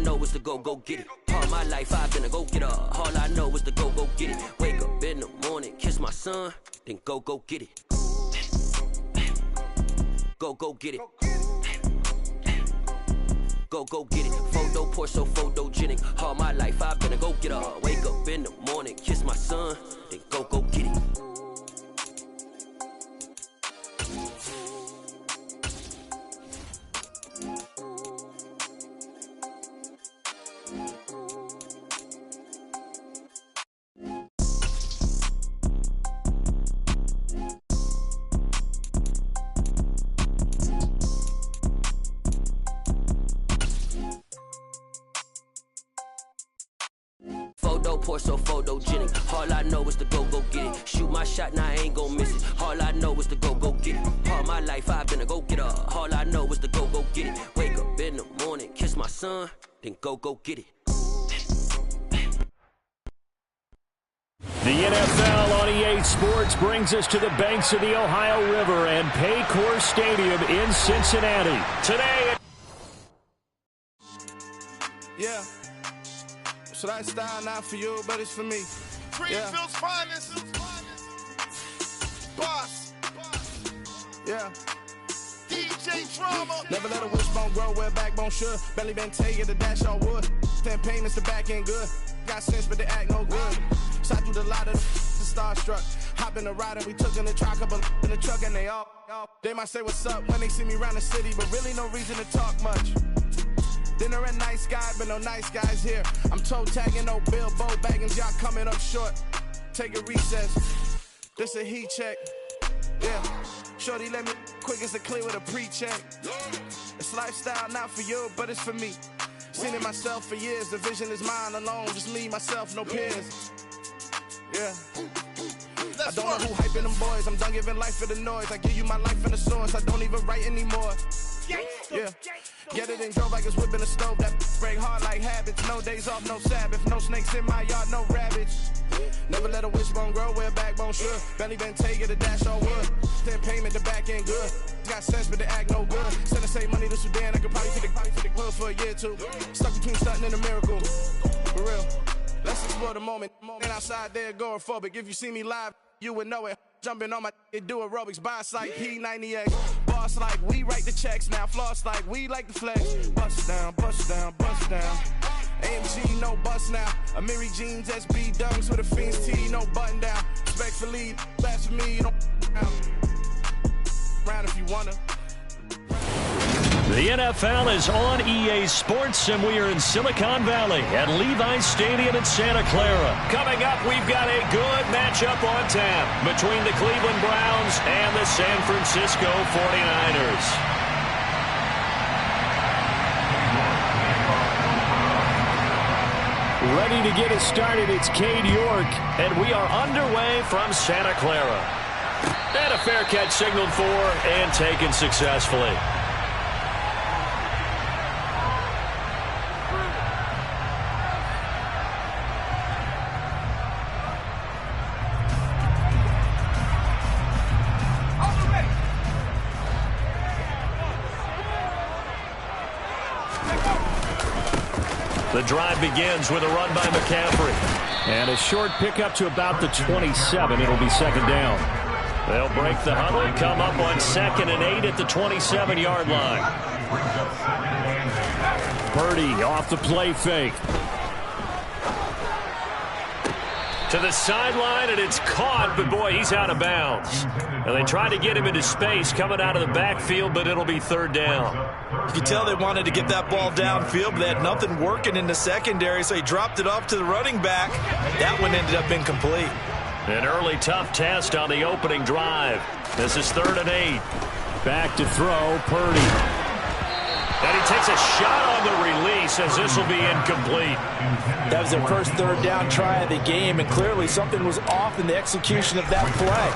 know is to go get it. All my life I've been a go-getter. All I know is to go get it. Wake up in the morning, kiss my son, then go get it. Go get it. Go get it. Photo poor, so photogenic. All my life I've been a go-getter. Wake up in the morning, kiss my son, then go get it. Poor, so photogenic. All I know is to go get it. Shoot my shot, now I ain't gon' miss it. All I know is to go get it. All my life I've been a go-getter. All I know is to go get it. Wake up in the morning, kiss my son, then go get it. The NFL on EA Sports brings us to the banks of the Ohio River and Paycor Stadium in Cincinnati. Today, yeah. So that style not for you, but it's for me. Greenfield's finest. Boss. Yeah. DJ Drama. Never let a wishbone grow where backbone should. Belly been taking the dash on wood. 10 payments, the back end good. Got sense, but they act no good. Shot through the lot of the starstruck. Hop in the ride and we took in the truck, couple in the truck, and they all. They might say what's up when they see me around the city, but really no reason to talk much. Dinner and nice guy, but no nice guys here. I'm toe tagging, no Bilbo baggins, y'all coming up short. Take a recess. This a heat check. Yeah. Shorty let me quick as a clear with a pre-check. It's lifestyle not for you, but it's for me. Seen it myself for years. The vision is mine alone. Just me, myself, no peers. Yeah. I don't know who hyping them boys. I'm done giving life for the noise. I give you my life in the source. I don't even write anymore. Yeah. Get it and go like it's whipping a stove. That break hard like habits. No days off, no Sabbath. No snakes in my yard, no rabbits. Never let a wishbone grow where backbone should. Belly been taking the dash on wood. 10 payment, the back end good. Got sense, but they act no good. Send the same money to Sudan. I could probably take the hood for a year or two. Stuck between stunting and a miracle. For real. Let's explore the moment. And outside there, agoraphobic. If you see me live, you would know it. Jumping on my do aerobics, boss like P90X. Boss like we write the checks now. Floss like we like the flex. Bust down, bust down, bust down. AMG, no bust now. Amiri jeans, SB dunks with a Fiends T, no button down. Respectfully, best for me, you don't round if you wanna. the NFL is on EA Sports, and we are in Silicon Valley at Levi's Stadium in Santa Clara. Coming up, we've got a good matchup on tap between the Cleveland Browns and the San Francisco 49ers. Ready to get us started, it's Cade York, and we are underway from Santa Clara. And a fair catch signaled for and taken successfully. The drive begins with a run by McCaffrey. And a short pickup to about the 27. It'll be second down. They'll break the huddle, come up on 2nd and 8 at the 27-yard line. Purdy off the play fake. To the sideline, and it's caught, but boy, he's out of bounds. And they tried to get him into space coming out of the backfield, but it'll be third down. You could tell they wanted to get that ball downfield, but they had nothing working in the secondary, so he dropped it off to the running back. That one ended up incomplete. An early tough test on the opening drive. This is 3rd and 8. Back to throw, Purdy. And he takes a shot on the release as this will be incomplete. That was their first third down try of the game, and clearly something was off in the execution of that play.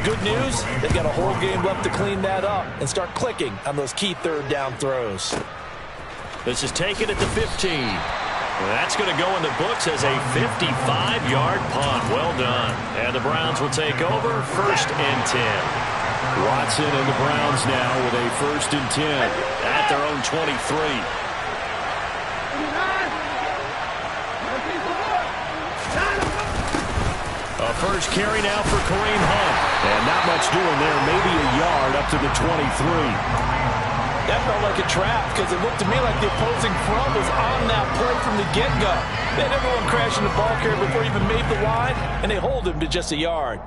Good news, they've got a whole game left to clean that up and start clicking on those key third down throws. This is taken at the 15. That's going to go in the books as a 55-yard punt. Well done. And the Browns will take over 1st and 10. Watson and the Browns now with a 1st and 10 at their own 23. first carry now for Kareem Hunt. And not much doing there. Maybe a yard up to the 23. That felt like a trap because it looked to me like the opposing front was on that play from the get-go. They had everyone crashing the ball carrier before he even made the line, and they hold him to just a yard.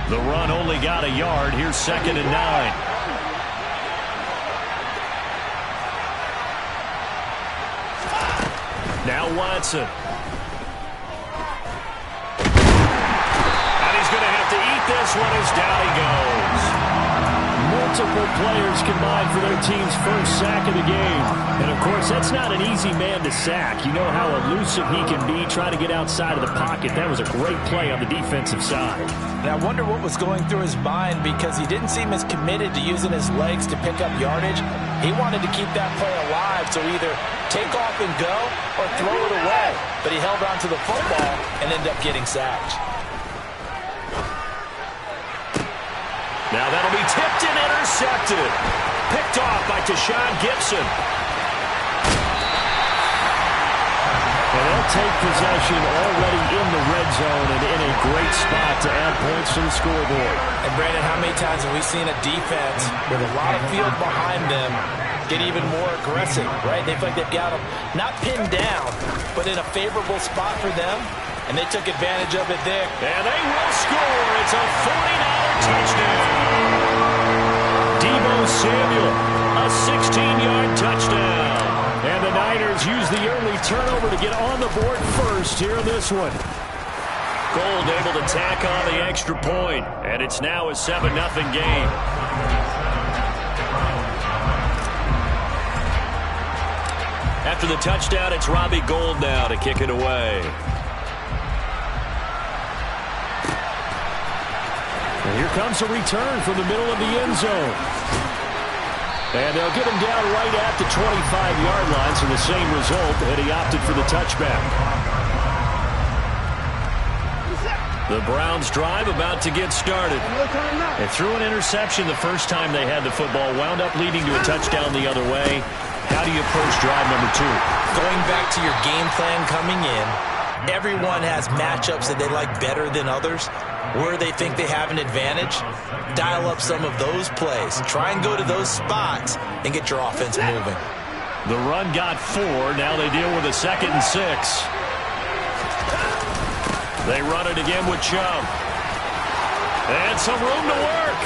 The run only got a yard. Here's 2nd and 9. Now Watson. And he's going to have to eat this one as down he goes. Multiple players combined for their team's first sack of the game. And, of course, that's not an easy man to sack. You know how elusive he can be trying to get outside of the pocket. That was a great play on the defensive side. And I wonder what was going through his mind because he didn't seem as committed to using his legs to pick up yardage. He wanted to keep that play alive, so either take off and go or throw it away. But he held on to the football and ended up getting sacked. Now that'll be tipped and intercepted. Picked off by Tashawn Gibson. And they'll take possession already in the red zone and in a great spot to add points to the scoreboard. And Brandon, how many times have we seen a defense with a lot of field behind them get even more aggressive, right? They feel like they've got them not pinned down, but in a favorable spot for them, and they took advantage of it there. And they will score. It's a 49er touchdown. Deebo Samuel, a 16-yard touchdown. And the Niners use the early turnover to get on the board first here in this one. Gold able to tack on the extra point, and it's now a 7-0 game. After the touchdown, it's Robbie Gould now to kick it away. And here comes a return from the middle of the end zone. And they'll get him down right at the 25-yard line, so the same result, and he opted for the touchback. The Browns drive about to get started. They threw an interception the first time they had the football, wound up leading to a touchdown the other way. How do you approach drive number 2? Going back to your game plan coming in, everyone has matchups that they like better than others. Where they think they have an advantage, dial up some of those plays. Try and go to those spots and get your offense moving. The run got 4. Now they deal with a 2nd and 6. They run it again with Chubb. And some room to work.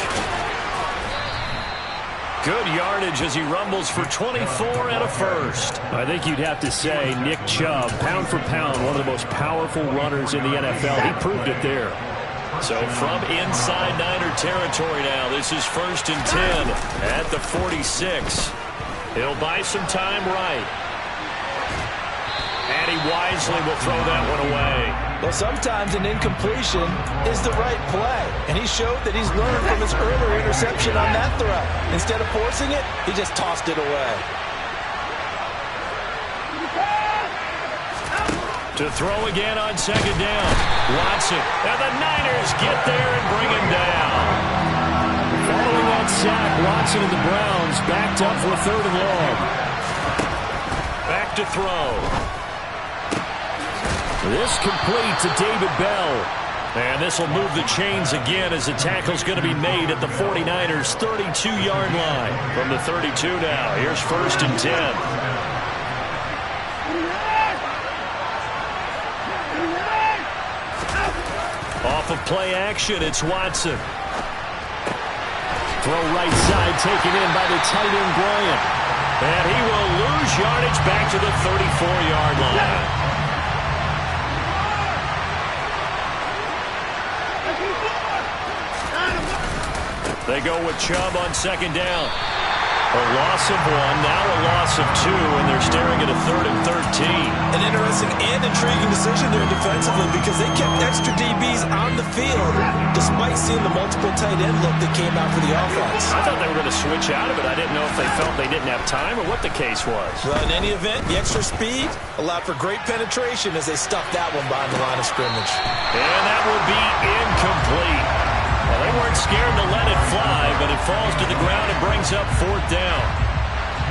Good yardage as he rumbles for 24 and a first. I think you'd have to say Nick Chubb, pound for pound, one of the most powerful runners in the NFL. He proved it there. So from inside Niner territory now, this is 1st and 10 at the 46. He'll buy some time right. And he wisely will throw that one away. Well, sometimes an incompletion is the right play. And he showed that he's learned from his earlier interception on that throw. Instead of forcing it, he just tossed it away. To throw again on 2nd down. Watson. And the Niners get there and bring him down. Following that sack, Watson and the Browns backed up for 3rd and long. Back to throw. This complete to David Bell. And this will move the chains again as the tackle's going to be made at the 49ers' 32-yard line. From the 32 now, here's 1st and 10. Off of play action, it's Watson. Throw right side taken in by the tight end Bryant. And he will lose yardage back to the 34-yard line. They go with Chubb on 2nd down. A loss of 1, now a loss of 2, and they're staring at a 3rd and 13. An interesting and intriguing decision there defensively because they kept extra DBs on the field despite seeing the multiple tight end look that came out for the offense. I thought they were going to switch out of it. I didn't know if they felt they didn't have time or what the case was. Well, in any event, the extra speed allowed for great penetration as they stuffed that one behind the line of scrimmage. And that will be incomplete. Well, they weren't scared to let it fly, but it falls to the ground and brings up 4th down.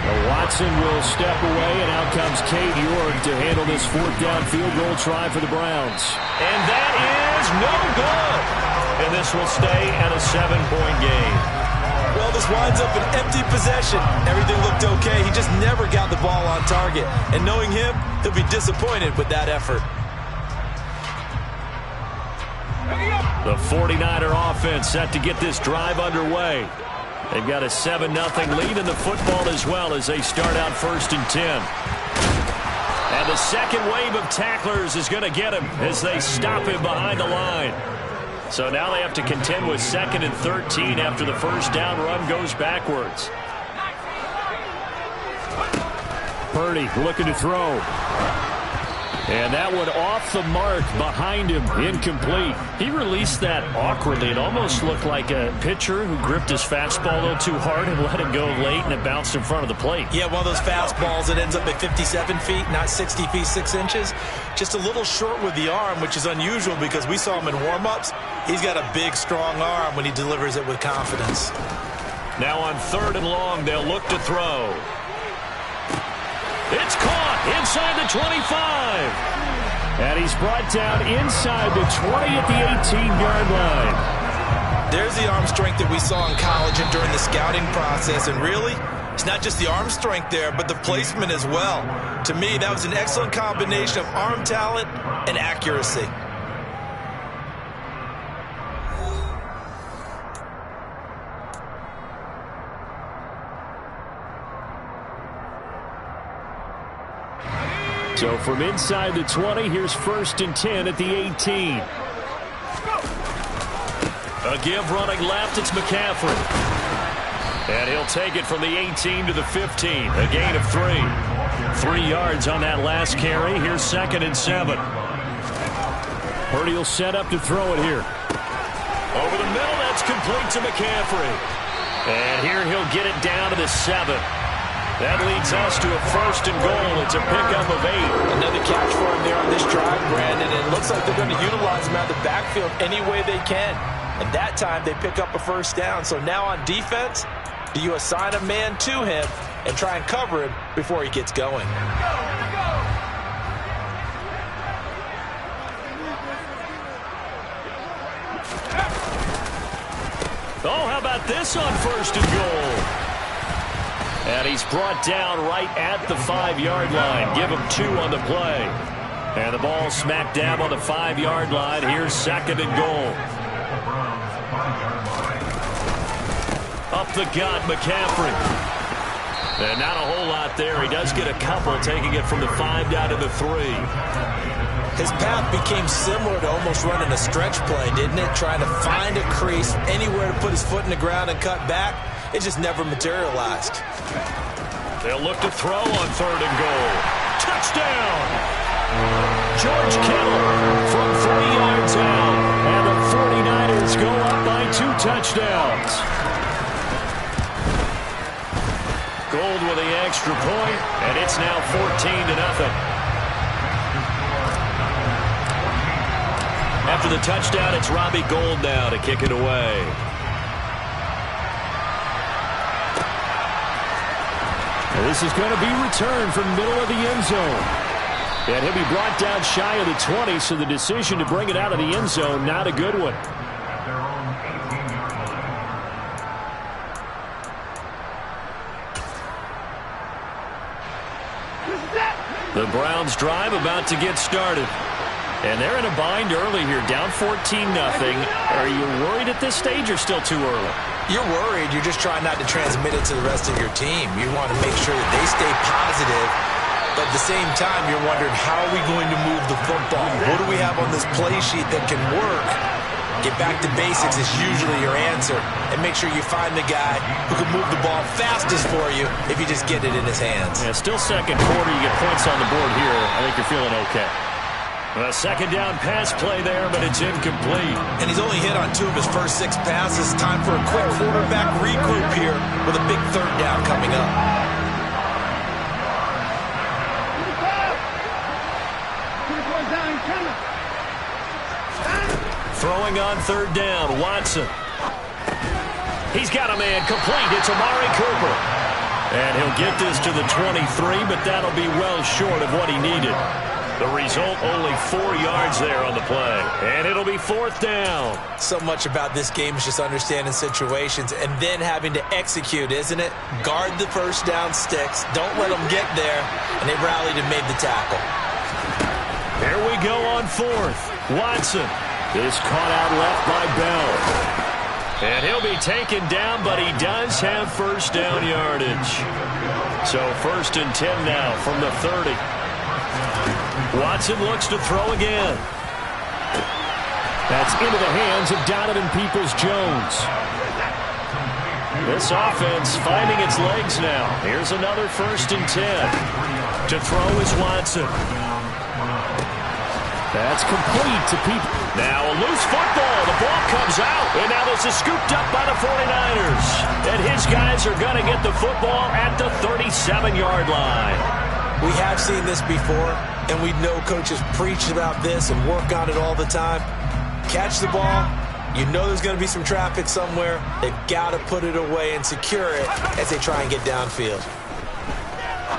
Well, Watson will step away, and out comes Cade York to handle this fourth down field goal try for the Browns. And that is no good. And this will stay at a 7-point game. Well, this winds up an empty possession. Everything looked okay. He just never got the ball on target. And knowing him, he'll be disappointed with that effort. The 49er offense set to get this drive underway. They've got a 7-0 lead in the football as well as they start out 1st and 10. And the second wave of tacklers is going to get him as they stop him behind the line. So now they have to contend with 2nd and 13 after the first down run goes backwards. Purdy looking to throw. And that one off the mark behind him, incomplete. He released that awkwardly. It almost looked like a pitcher who gripped his fastball a little too hard and let it go late, and it bounced in front of the plate. Yeah, one of those fastballs that ends up at 57 feet, not 60 feet, 6 inches. Just a little short with the arm, which is unusual because we saw him in warm-ups. He's got a big, strong arm when he delivers it with confidence. Now on 3rd and long, they'll look to throw. It's caught inside the 25. And he's brought down inside the 20 at the 18-yard line. There's the arm strength that we saw in college and during the scouting process. And really, it's not just the arm strength there, but the placement as well. To me, that was an excellent combination of arm talent and accuracy. So from inside the 20, here's 1st and 10 at the 18. A give running left, it's McCaffrey. And he'll take it from the 18 to the 15, a gain of 3. 3 yards on that last carry. Here's 2nd and 7. Purdy will set up to throw it here. Over the middle, that's complete to McCaffrey. And here he'll get it down to the 7. That leads us to a 1st and goal. It's a pickup of 8. Another catch for him there on this drive, Brandon. And it looks like they're going to utilize him out of the backfield any way they can. And that time they pick up a 1st down. So now on defense, do you assign a man to him and try and cover him before he gets going? Oh, how about this on 1st and goal? And he's brought down right at the 5-yard line. Give him 2 on the play. And the ball smack dab on the 5-yard line. Here's 2nd and goal. Up the gut, McCaffrey. And not a whole lot there. He does get a couple, taking it from the 5 down to the 3. His path became similar to almost running a stretch play, didn't it? Trying to find a crease, anywhere to put his foot in the ground and cut back. It just never materialized. They'll look to throw on 3rd and goal. Touchdown! George Kittle from 3 yards out. And the 49ers go up by 2 touchdowns. Gold with the extra point, and it's now 14-0. After the touchdown, it's Robbie Gould now to kick it away. This is going to be returned from the middle of the end zone. And he'll be brought down shy of the 20, so the decision to bring it out of the end zone, not a good one. The Browns drive about to get started. And they're in a bind early here, down 14-0. Are you worried at this stage or still too early? You're worried. You're just trying not to transmit it to the rest of your team. You want to make sure that they stay positive. But at the same time, you're wondering, how are we going to move the football? What do we have on this play sheet that can work? Get back to basics is usually your answer. And make sure you find the guy who can move the ball fastest for you if you just get it in his hands. Yeah, still second quarter. You get points on the board here. I think you're feeling okay. A 2nd down pass play there, but it's incomplete. And he's only hit on 2 of his first 6 passes. Time for a quick quarterback regroup here with a big 3rd down coming up. Throwing on 3rd down, Watson. He's got a man complete. It's Amari Cooper. And he'll get this to the 23, but that'll be well short of what he needed. The result, only 4 yards there on the play. And it'll be 4th down. So much about this game is just understanding situations and then having to execute, isn't it? Guard the first down sticks. Don't let them get there. And they rallied and made the tackle. Here we go on 4th. Watson is caught out left by Bell. And he'll be taken down, but he does have first down yardage. So 1st and 10 now from the 30. Watson looks to throw again. That's into the hands of Donovan Peoples-Jones. This offense finding its legs now. Here's another 1st and 10. To throw is Watson. That's complete to Peoples. Now a loose football. The ball comes out. And now this is scooped up by the 49ers. And his guys are going to get the football at the 37-yard line. We have seen this before, and we know coaches preach about this and work on it all the time. Catch the ball. You know there's going to be some traffic somewhere. They've got to put it away and secure it as they try and get downfield.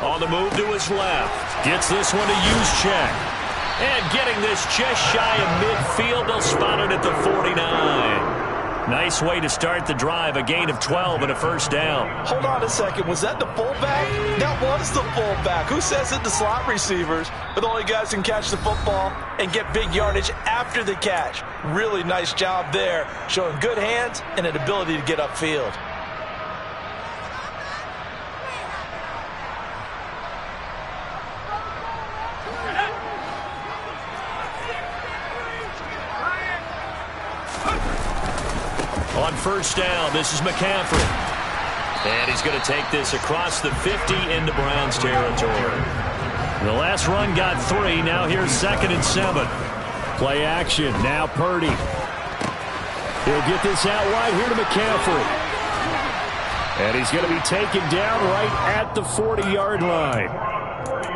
On the move to his left. Gets this one to Juszczyk. And getting this just shy of midfield. They'll spot it at the 49. Nice way to start the drive. A gain of 12 and a first down. Hold on a second. Was that the fullback? That was the fullback. Who says it? The slot receivers are the only guys who can catch the football and get big yardage after the catch. Really nice job there, showing good hands and an ability to get upfield. On first down, this is McCaffrey. And he's going to take this across the 50 into Browns territory. The last run got 3. Now here's 2nd and 7. Play action. Now Purdy. He'll get this out wide here to McCaffrey. And he's going to be taken down right at the 40-yard line.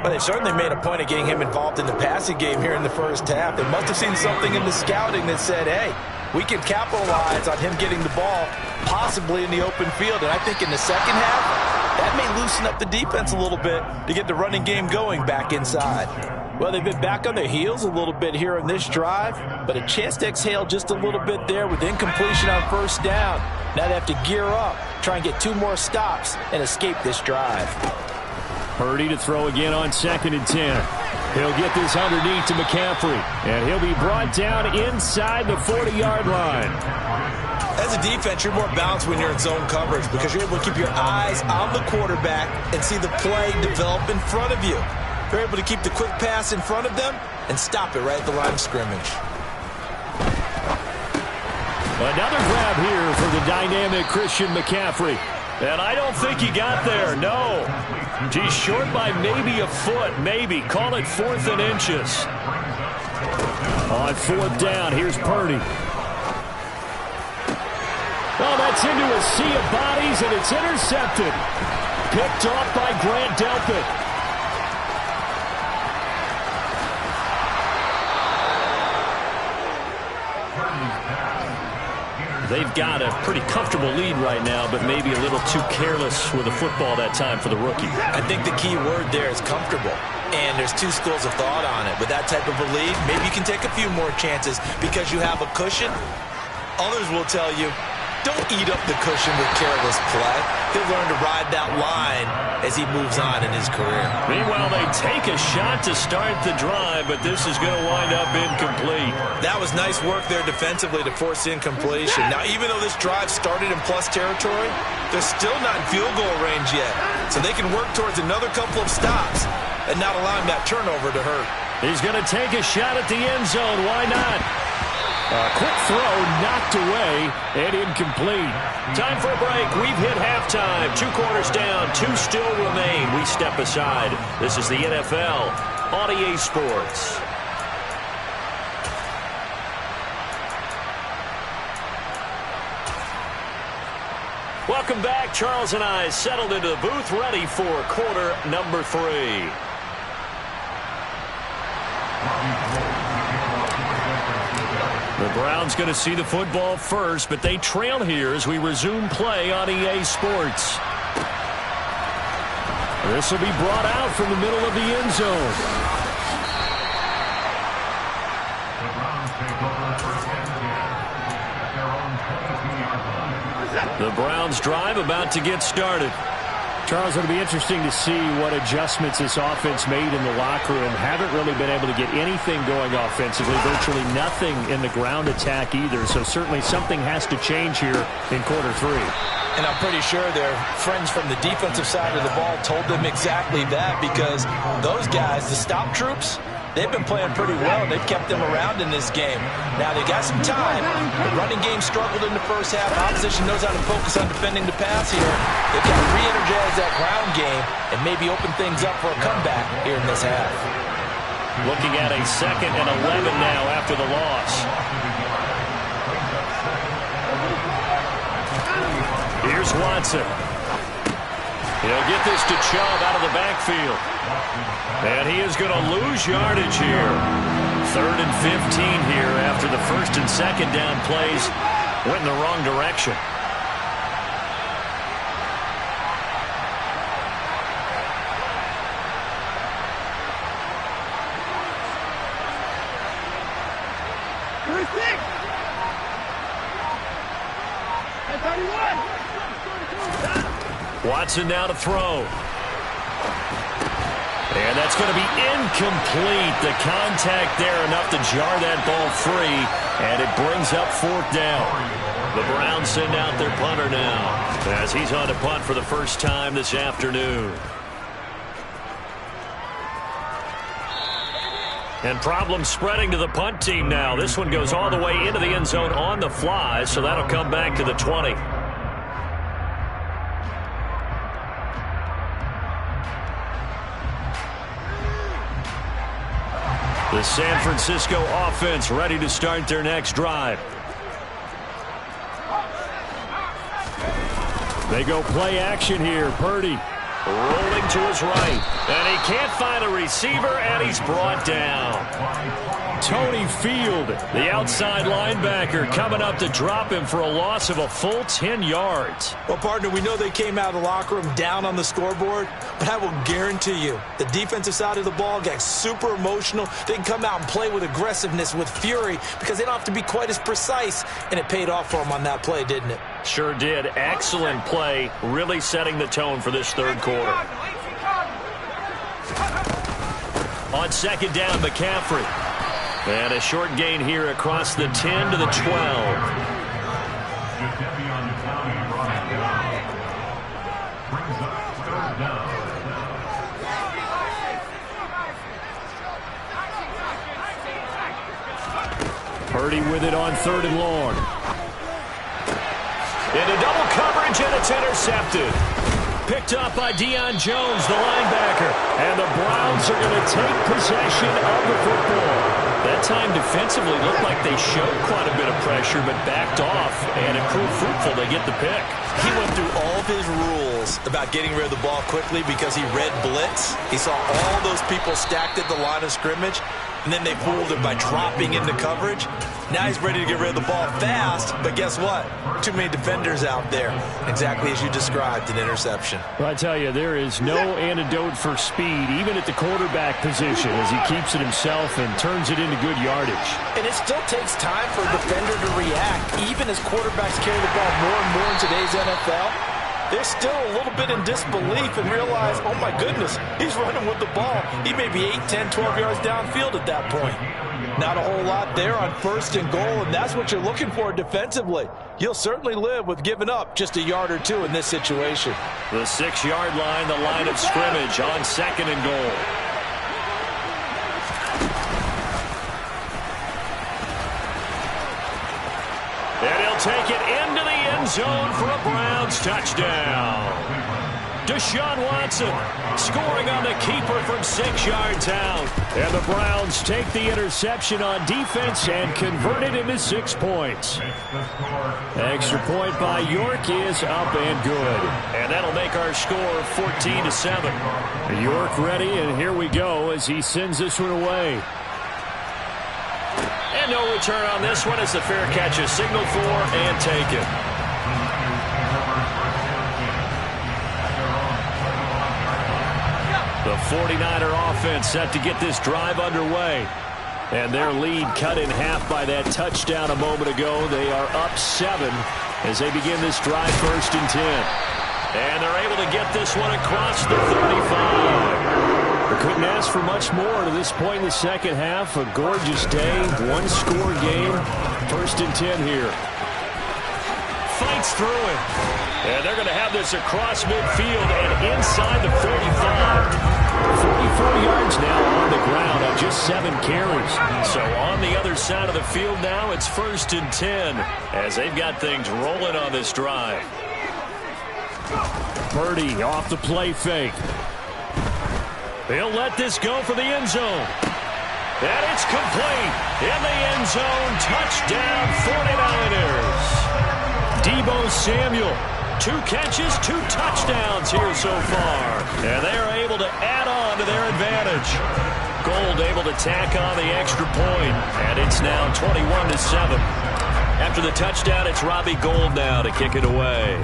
Well, they certainly made a point of getting him involved in the passing game here in the first half. They must have seen something in the scouting that said, hey, we can capitalize on him getting the ball possibly in the open field. And I think in the second half, that may loosen up the defense a little bit to get the running game going back inside. Well, they've been back on their heels a little bit here in this drive, but a chance to exhale just a little bit there with incompletion on first down. Now they have to gear up, try and get 2 more stops and escape this drive. Purdy to throw again on 2nd and 10. He'll get this underneath to McCaffrey, and he'll be brought down inside the 40-yard line. As a defense, you're more balanced when you're in zone coverage because you're able to keep your eyes on the quarterback and see the play develop in front of you. You're able to keep the quick pass in front of them and stop it right at the line of scrimmage. Another grab here for the dynamic Christian McCaffrey. And I don't think he got there, no. He's short by maybe a foot, maybe. Call it 4th and inches. On 4th down, here's Purdy. Oh, that's into a sea of bodies, and it's intercepted. Picked off by Grant Delpit. They've got a pretty comfortable lead right now, but maybe a little too careless with the football that time for the rookie. I think the key word there is comfortable. And there's 2 schools of thought on it. With that type of a lead, maybe you can take a few more chances because you have a cushion. Others will tell you, don't eat up the cushion with careless play. He'll learn to ride that line as he moves on in his career. Meanwhile, they take a shot to start the drive, but this is going to wind up incomplete. That was nice work there defensively to force incompletion. Now, even though this drive started in plus territory, they're still not in field goal range yet. So they can work towards another couple of stops and not allowing that turnover to hurt. He's going to take a shot at the end zone. Why not? A quick throw knocked away and incomplete. Time for a break. We've hit halftime. 2 quarters down. 2 still remain. We step aside. This is the NFL on EA Sports. Welcome back. Charles and I settled into the booth ready for quarter number 3. The Browns going to see the football first, but they trail here as we resume play on EA Sports. This will be brought out from the middle of the end zone. The Browns drive about to get started. Charles, it'll be interesting to see what adjustments this offense made in the locker room. Haven't really been able to get anything going offensively, virtually nothing in the ground attack either. So certainly something has to change here in quarter 3. And I'm pretty sure their friends from the defensive side of the ball told them exactly that, because those guys, the stop troops, they've been playing pretty well. They've kept them around in this game. Now, they got some time. The running game struggled in the first half. Opposition knows how to focus on defending the pass here. They've got to re-energize that ground game and maybe open things up for a comeback here in this half. Looking at a 2nd and 11 now after the loss. Here's Watson. He'll get this to Chubb out of the backfield. And he is going to lose yardage here. 3rd and 15 here after the 1st and 2nd down plays went in the wrong direction. Watson now to throw. And that's going to be incomplete. The contact there enough to jar that ball free, and it brings up 4th down. The Browns send out their punter now as he's on to punt for the first time this afternoon. And problems spreading to the punt team now. This one goes all the way into the end zone on the fly, so that'll come back to the 20. The San Francisco offense ready to start their next drive. They go play action here. Purdy rolling to his right. And he can't find a receiver, and he's brought down. Tony Field, the outside linebacker, coming up to drop him for a loss of a full 10 yards. Well, partner, we know they came out of the locker room down on the scoreboard, but I will guarantee you the defensive side of the ball got super emotional. They can come out and play with aggressiveness, with fury, because they don't have to be quite as precise, and it paid off for them on that play, didn't it? Sure did. Excellent play, really setting the tone for this 3rd quarter. On 2nd down, McCaffrey. And a short gain here across the 10 to the 12. Purdy with it on 3rd and long. Into double coverage, and it's intercepted. Picked up by Deion Jones, the linebacker. And the Browns are going to take possession of the football. That time defensively looked like they showed quite a bit of pressure, but backed off, and it proved fruitful. They get the pick. He went through all of his rules about getting rid of the ball quickly because he read blitz. He saw all those people stacked at the line of scrimmage, and then they fooled him by dropping into coverage. Now he's ready to get rid of the ball fast, but guess what? Too many defenders out there. Exactly as you described, an interception. Well, I tell you, there is no antidote for speed, even at the quarterback position, as he keeps it himself and turns it into good yardage. And it still takes time for a defender to react, even as quarterbacks carry the ball more and more in today's NFL. They're still a little bit in disbelief and realize, oh my goodness, he's running with the ball. He may be 8, 10, 12 yards downfield at that point. Not a whole lot there on 1st and goal, and that's what you're looking for defensively. You'll certainly live with giving up just a yard or 2 in this situation. The 6-yard line, the line of scrimmage on 2nd and goal. And he'll take it into the end zone for a Browns touchdown. Deshaun Watson scoring on the keeper from 6 yards out. And the Browns take the interception on defense and convert it into 6 points. Extra point by York is up and good. And that'll make our score 14-7. York ready, and here we go as he sends this one away. And no return on this one as the fair catch is signaled for and taken. The 49er offense set to get this drive underway. And their lead cut in half by that touchdown a moment ago. They are up 7 as they begin this drive, 1st and 10. And they're able to get this one across the 35. They couldn't ask for much more to this point in the second half. A gorgeous day, one-score game. 1st and 10 here. Fights through it. And they're going to have this across midfield and inside the 45. 44 yards now on the ground on just 7 carries. So on the other side of the field now, it's 1st and 10 as they've got things rolling on this drive. Purdy off the play fake. He'll let this go for the end zone. And it's complete. In the end zone, touchdown 49ers. Deebo Samuel. 2 catches, 2 touchdowns here so far. And they are able to add on to their advantage. Gold able to tack on the extra point. And it's now 21-7. After the touchdown, it's Robbie Gould now to kick it away.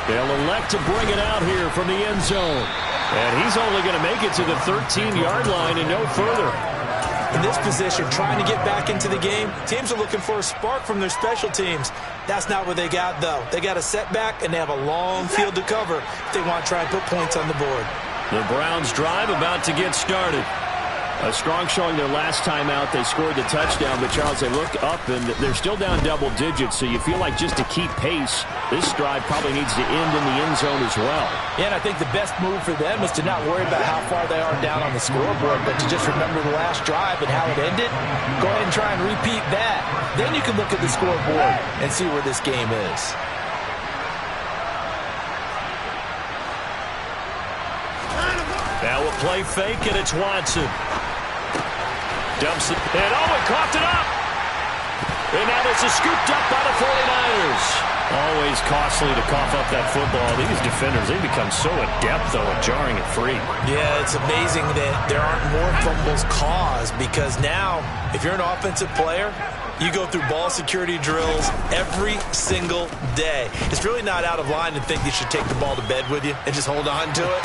They'll elect to bring it out here from the end zone. And he's only going to make it to the 13-yard line and no further. In this position, trying to get back into the game, teams are looking for a spark from their special teams. That's not what they got, though. They got a setback, and they have a long field to cover if they want to try and put points on the board. The Browns drive about to get started. A strong showing their last time out. They scored the touchdown, but Charles, they look up, and they're still down double digits, so you feel like just to keep pace, this drive probably needs to end in the end zone as well. Yeah, and I think the best move for them is to not worry about how far they are down on the scoreboard, but to just remember the last drive and how it ended. Go ahead and try and repeat that. Then you can look at the scoreboard and see where this game is. Now a play fake, and it's Watson. Dumps it, and coughed it up. And now this is scooped up by the 49ers. Always costly to cough up that football. These defenders, they become so adept, though, at jarring it free. Yeah, it's amazing that there aren't more fumbles caused because now, if you're an offensive player, you go through ball security drills every single day. It's really not out of line to think you should take the ball to bed with you and just hold on to it.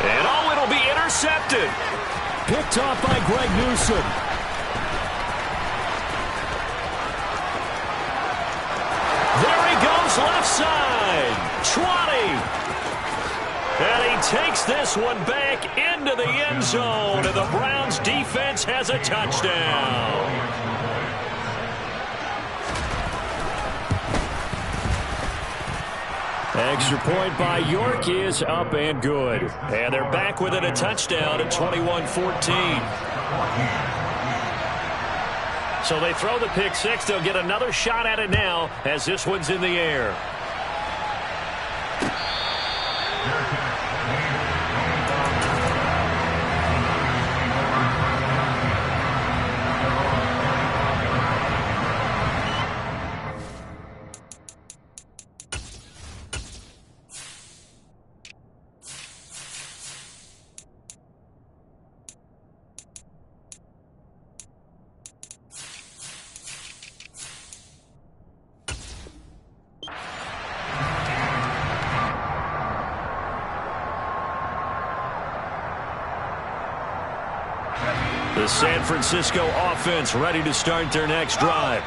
And it'll be intercepted. Picked off by Greg Newsome. There he goes, left side. 20. And he takes this one back into the end zone. And the Browns defense has a touchdown. Extra point by York is up and good. And they're back within a touchdown at 21-14. So they throw the pick six. They'll get another shot at it now as this one's in the air. The San Francisco offense ready to start their next drive.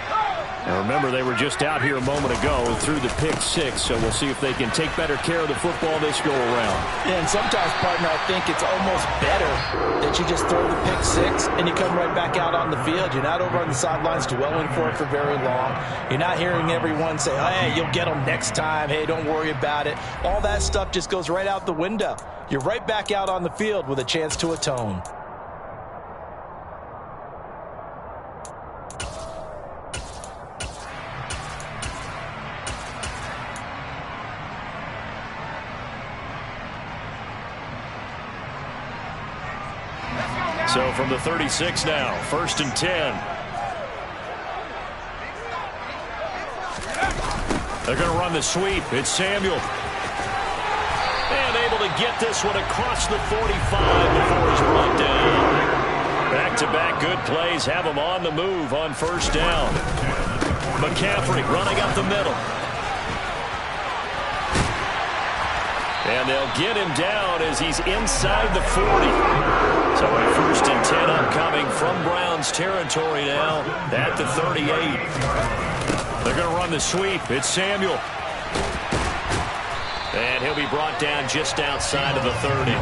Now remember, they were just out here a moment ago and threw the pick six, so we'll see if they can take better care of the football this go around. Yeah, and sometimes, partner, I think it's almost better that you just throw the pick six and you come right back out on the field. You're not over on the sidelines dwelling for it for very long. You're not hearing everyone say, oh, hey, you'll get them next time. Hey, don't worry about it. All that stuff just goes right out the window. You're right back out on the field with a chance to atone. So from the 36 now, 1st and 10. They're going to run the sweep. It's Samuel. And able to get this one across the 45 before he's brought down. Back-to-back good plays have him on the move on 1st down. McCaffrey running up the middle. And they'll get him down as he's inside the 40. So a 1st and 10 upcoming from Browns territory now at the 38. They're going to run the sweep. It's Samuel. And he'll be brought down just outside of the 30.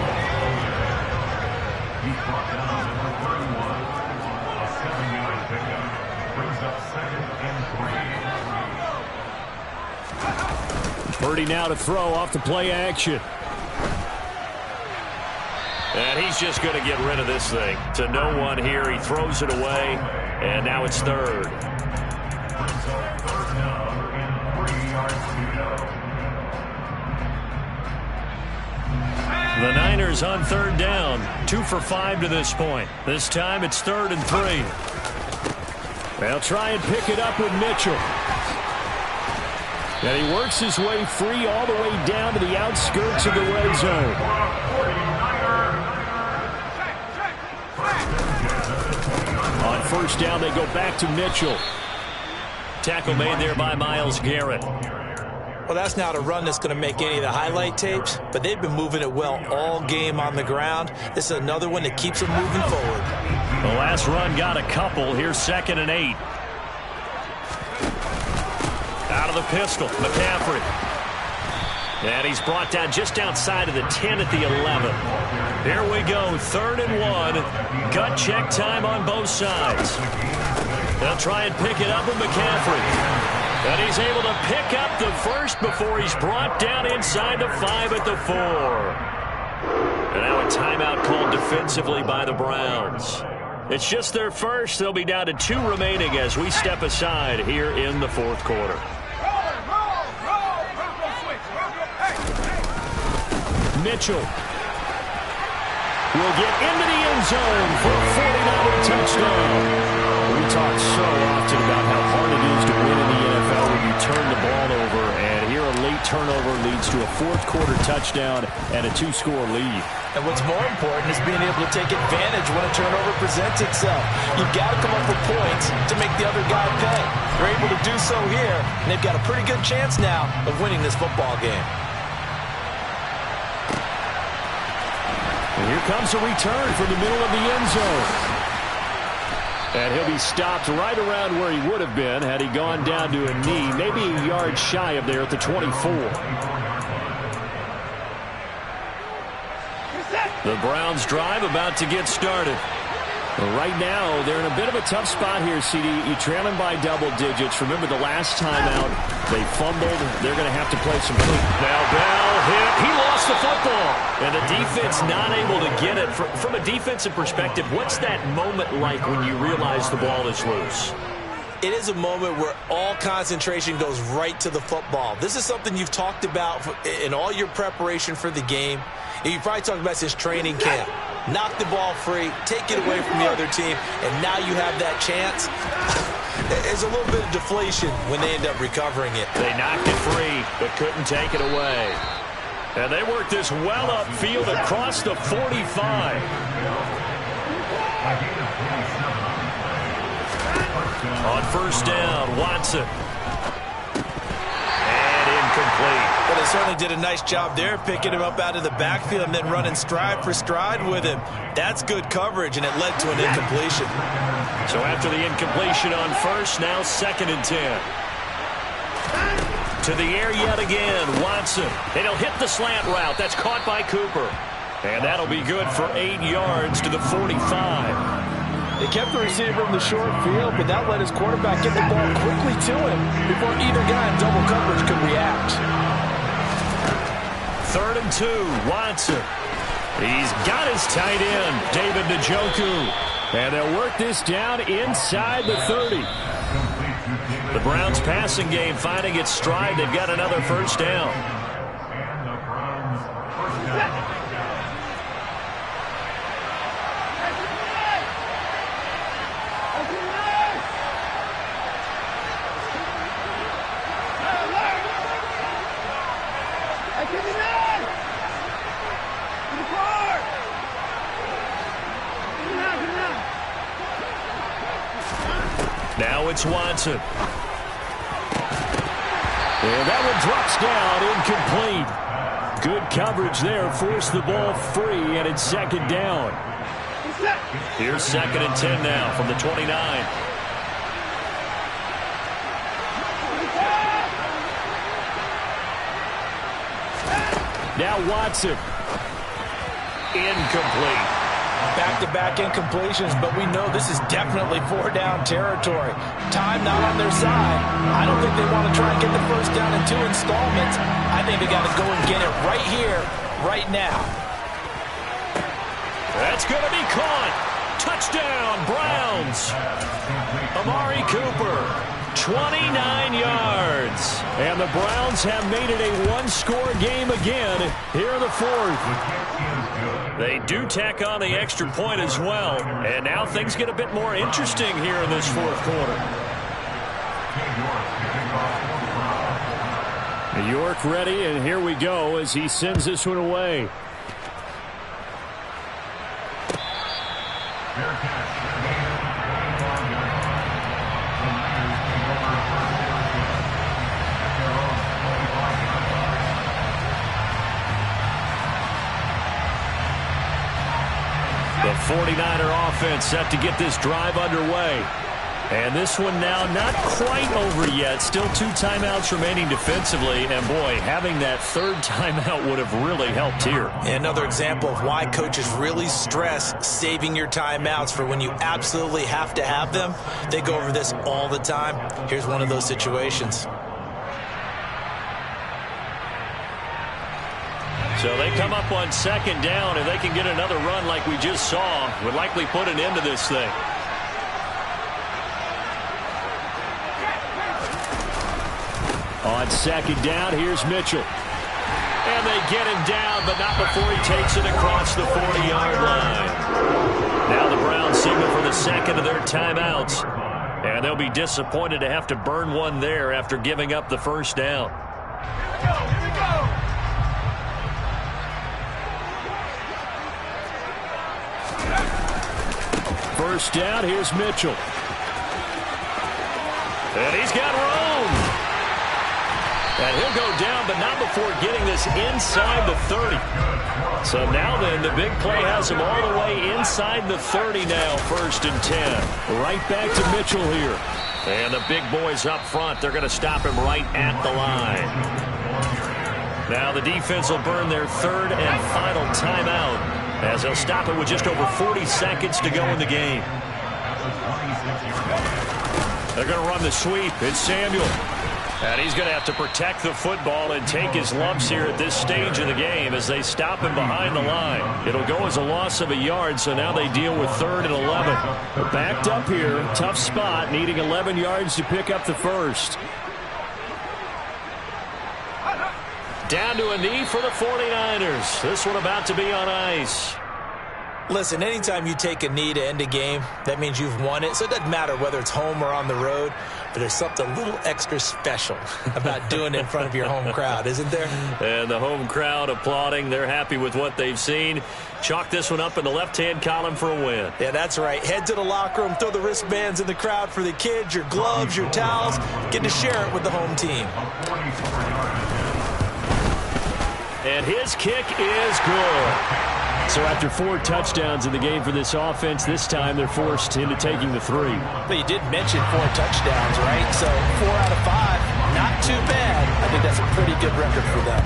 He's brought down on number 31, a 7-yard pickup. Brings up 2nd and 3. Purdy now to throw off the play action. And he's just going to get rid of this thing. To no one here. He throws it away. And now it's 3rd. Brings up 3rd down and 3 yards to go. The Niners on 3rd down. 2 for 5 to this point. This time it's 3rd and 3. They'll try and pick it up with Mitchell. And he works his way free all the way down to the outskirts of the red zone. On 1st down, they go back to Mitchell. Tackle made there by Myles Garrett. Well, that's not a run that's going to make any of the highlight tapes, but they've been moving it well all game on the ground. This is another one that keeps them moving forward. The last run got a couple. Here's 2nd and 8. Out of the pistol, McCaffrey. And he's brought down just outside of the 10 at the 11. Here we go, 3rd and 1. Gut check time on both sides. They'll try and pick it up with McCaffrey. And he's able to pick up the first before he's brought down inside the 5 at the 4. And now a timeout called defensively by the Browns. It's just their first. They'll be down to 2 remaining as we step aside here in the 4th quarter. Mitchell will get into the end zone for a 49er touchdown. We talk so often about how hard it is to win in the NFL when you turn the ball over, and here a late turnover leads to a 4th quarter touchdown and a 2-score lead. And what's more important is being able to take advantage when a turnover presents itself. You've got to come up with points to make the other guy pay. They're able to do so here, and they've got a pretty good chance now of winning this football game. And here comes a return from the middle of the end zone. And he'll be stopped right around where he would have been had he gone down to a knee, maybe a yard shy of there at the 24. The Browns drive about to get started. Right now, they're in a bit of a tough spot here, CD. You're trailing by double digits. Remember the last time out, they fumbled. They're going to have to play some clean. Now Bell hit. He lost the football. And the defense not able to get it. From a defensive perspective, what's that moment like when you realize the ball is loose? It is a moment where all concentration goes right to the football. This is something you've talked about in all your preparation for the game. And you probably talked about since training camp. Knock the ball free, take it away from the other team, and now you have that chance. There's a little bit of deflation when they end up recovering it. They knocked it free, but couldn't take it away. And they worked this well upfield across the 45. On 1st down, Watson. And incomplete. Well, they certainly did a nice job there, picking him up out of the backfield and then running stride for stride with him. That's good coverage, and it led to an incompletion. So after the incompletion on 1st, now 2nd and 10. To the air yet again, Watson. And he'll hit the slant route. That's caught by Cooper. And that'll be good for 8 yards to the 45. They kept the receiver in the short field, but that let his quarterback get the ball quickly to him before either guy in double coverage could react. 3rd and 2, Watson. He's got his tight end, David Njoku. And they'll work this down inside the 30. The Browns passing game finding its stride. They've got another 1st down. And the Browns first down. Now it's Watson. And that one drops down incomplete. Good coverage there, forced the ball free, and it's second down. Here's 2nd and 10 now from the 29. Now Watson. Incomplete. Back-to-back incompletions, but we know this is definitely 4-down territory. Time not on their side. I don't think they want to try and get the first down in 2 installments. I think they got to go and get it right here, right now. That's going to be caught. Touchdown, Browns. Amari Cooper, 29 yards. And the Browns have made it a one-score game again here in the 4th. They do tack on the extra point as well. And now things get a bit more interesting here in this 4th quarter. York ready, and here we go as he sends this one away. The 49er offense set to get this drive underway. And this one now not quite over yet. Still 2 timeouts remaining defensively. And, boy, having that 3rd timeout would have really helped here. Another example of why coaches really stress saving your timeouts for when you absolutely have to have them. They go over this all the time. Here's one of those situations. So they come up on 2nd down. If they can get another run like we just saw, would likely put an end to this thing. On 2nd down, here's Mitchell. And they get him down, but not before he takes it across the 40-yard line. Now the Browns signal for the 2nd of their timeouts. And they'll be disappointed to have to burn one there after giving up the 1st down. Here we go. First down, here's Mitchell. And he's got room. And he'll go down, but not before getting this inside the 30. So now then, the big play has him all the way inside the 30 now, 1st and 10. Right back to Mitchell here. And the big boys up front, they're going to stop him right at the line. Now the defense will burn their 3rd and final timeout as they'll stop it with just over 40 seconds to go in the game. They're going to run the sweep. It's Samuel. And he's going to have to protect the football and take his lumps here at this stage of the game as they stop him behind the line. It'll go as a loss of a yard, so now they deal with 3rd and 11. They're backed up here. Tough spot, needing 11 yards to pick up the 1st. Down to a knee for the 49ers. This one about to be on ice. Listen, anytime you take a knee to end a game, that means you've won it. So it doesn't matter whether it's home or on the road, but there's something a little extra special about doing it in front of your home crowd, isn't there? And the home crowd applauding. They're happy with what they've seen. Chalk this one up in the left-hand column for a win. Yeah, that's right. Head to the locker room, throw the wristbands in the crowd for the kids, your gloves, your towels. Get to share it with the home team. And his kick is good. So after 4 touchdowns in the game for this offense, this time they're forced into taking the 3. But you did mention 4 touchdowns, right? So 4 out of 5, not too bad. I think that's a pretty good record for them.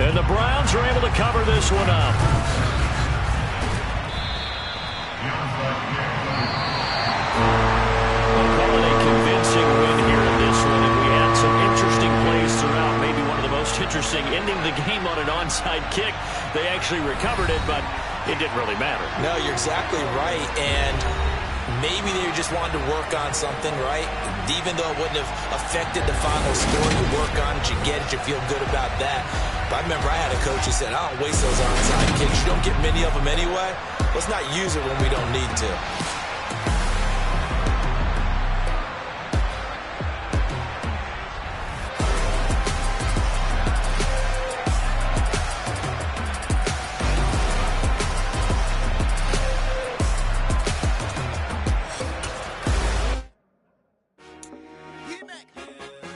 And the Browns are able to cover this one up. We'll call it a convincing win here in this one, and we had some interesting plays throughout. Maybe one of the most interesting, ending the game on an onside kick. They actually recovered it, but it didn't really matter. No, you're exactly right, and maybe they just wanted to work on something, right? Even though it wouldn't have affected the final score, you work on it, you get it, you feel good about that. But I remember I had a coach who said, I don't waste those onside kicks. You don't get many of them anyway. Let's not use it when we don't need to.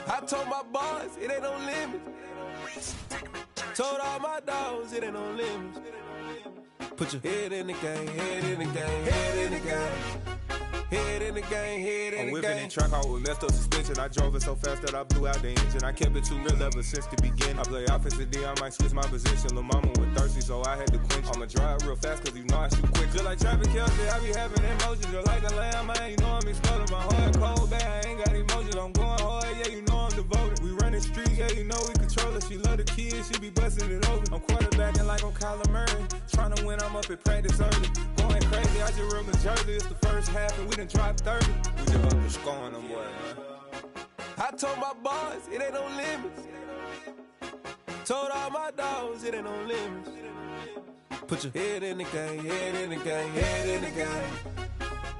I told my boys, it ain't no limit. Told all my dogs it ain't no limits. Put your head in the game, head in the game, head in the game. Head in the game, head in the game. I'm whipping in track out with messed up suspension. I drove it so fast that I blew out the engine. I kept it too real ever since the beginning. I play offensive D, I might switch my position. Lil' mama was thirsty, so I had to quench. I'ma drive real fast, cause you know I shoot quick. Just like traffic Kelsey, I be having emotions. Just like a lamb, man, you know I'm exploding. My heart cold, bad, I ain't got emotions. I'm going hard, yeah, you know I'm devoted. We running streets, yeah, you know we control it. She love the kids, she be busting it open. I'm quarterbacking like I'm Kyler Murray. Trying to win, I'm up at practice early. Going crazy, I just run the jersey. It's the first half, and we done dropped 30. We just up to scoring them, boy, man. I told my boys, it ain't no limits. Told all my dogs, it ain't no limits. Put your head in the game, head in the game, head in the game.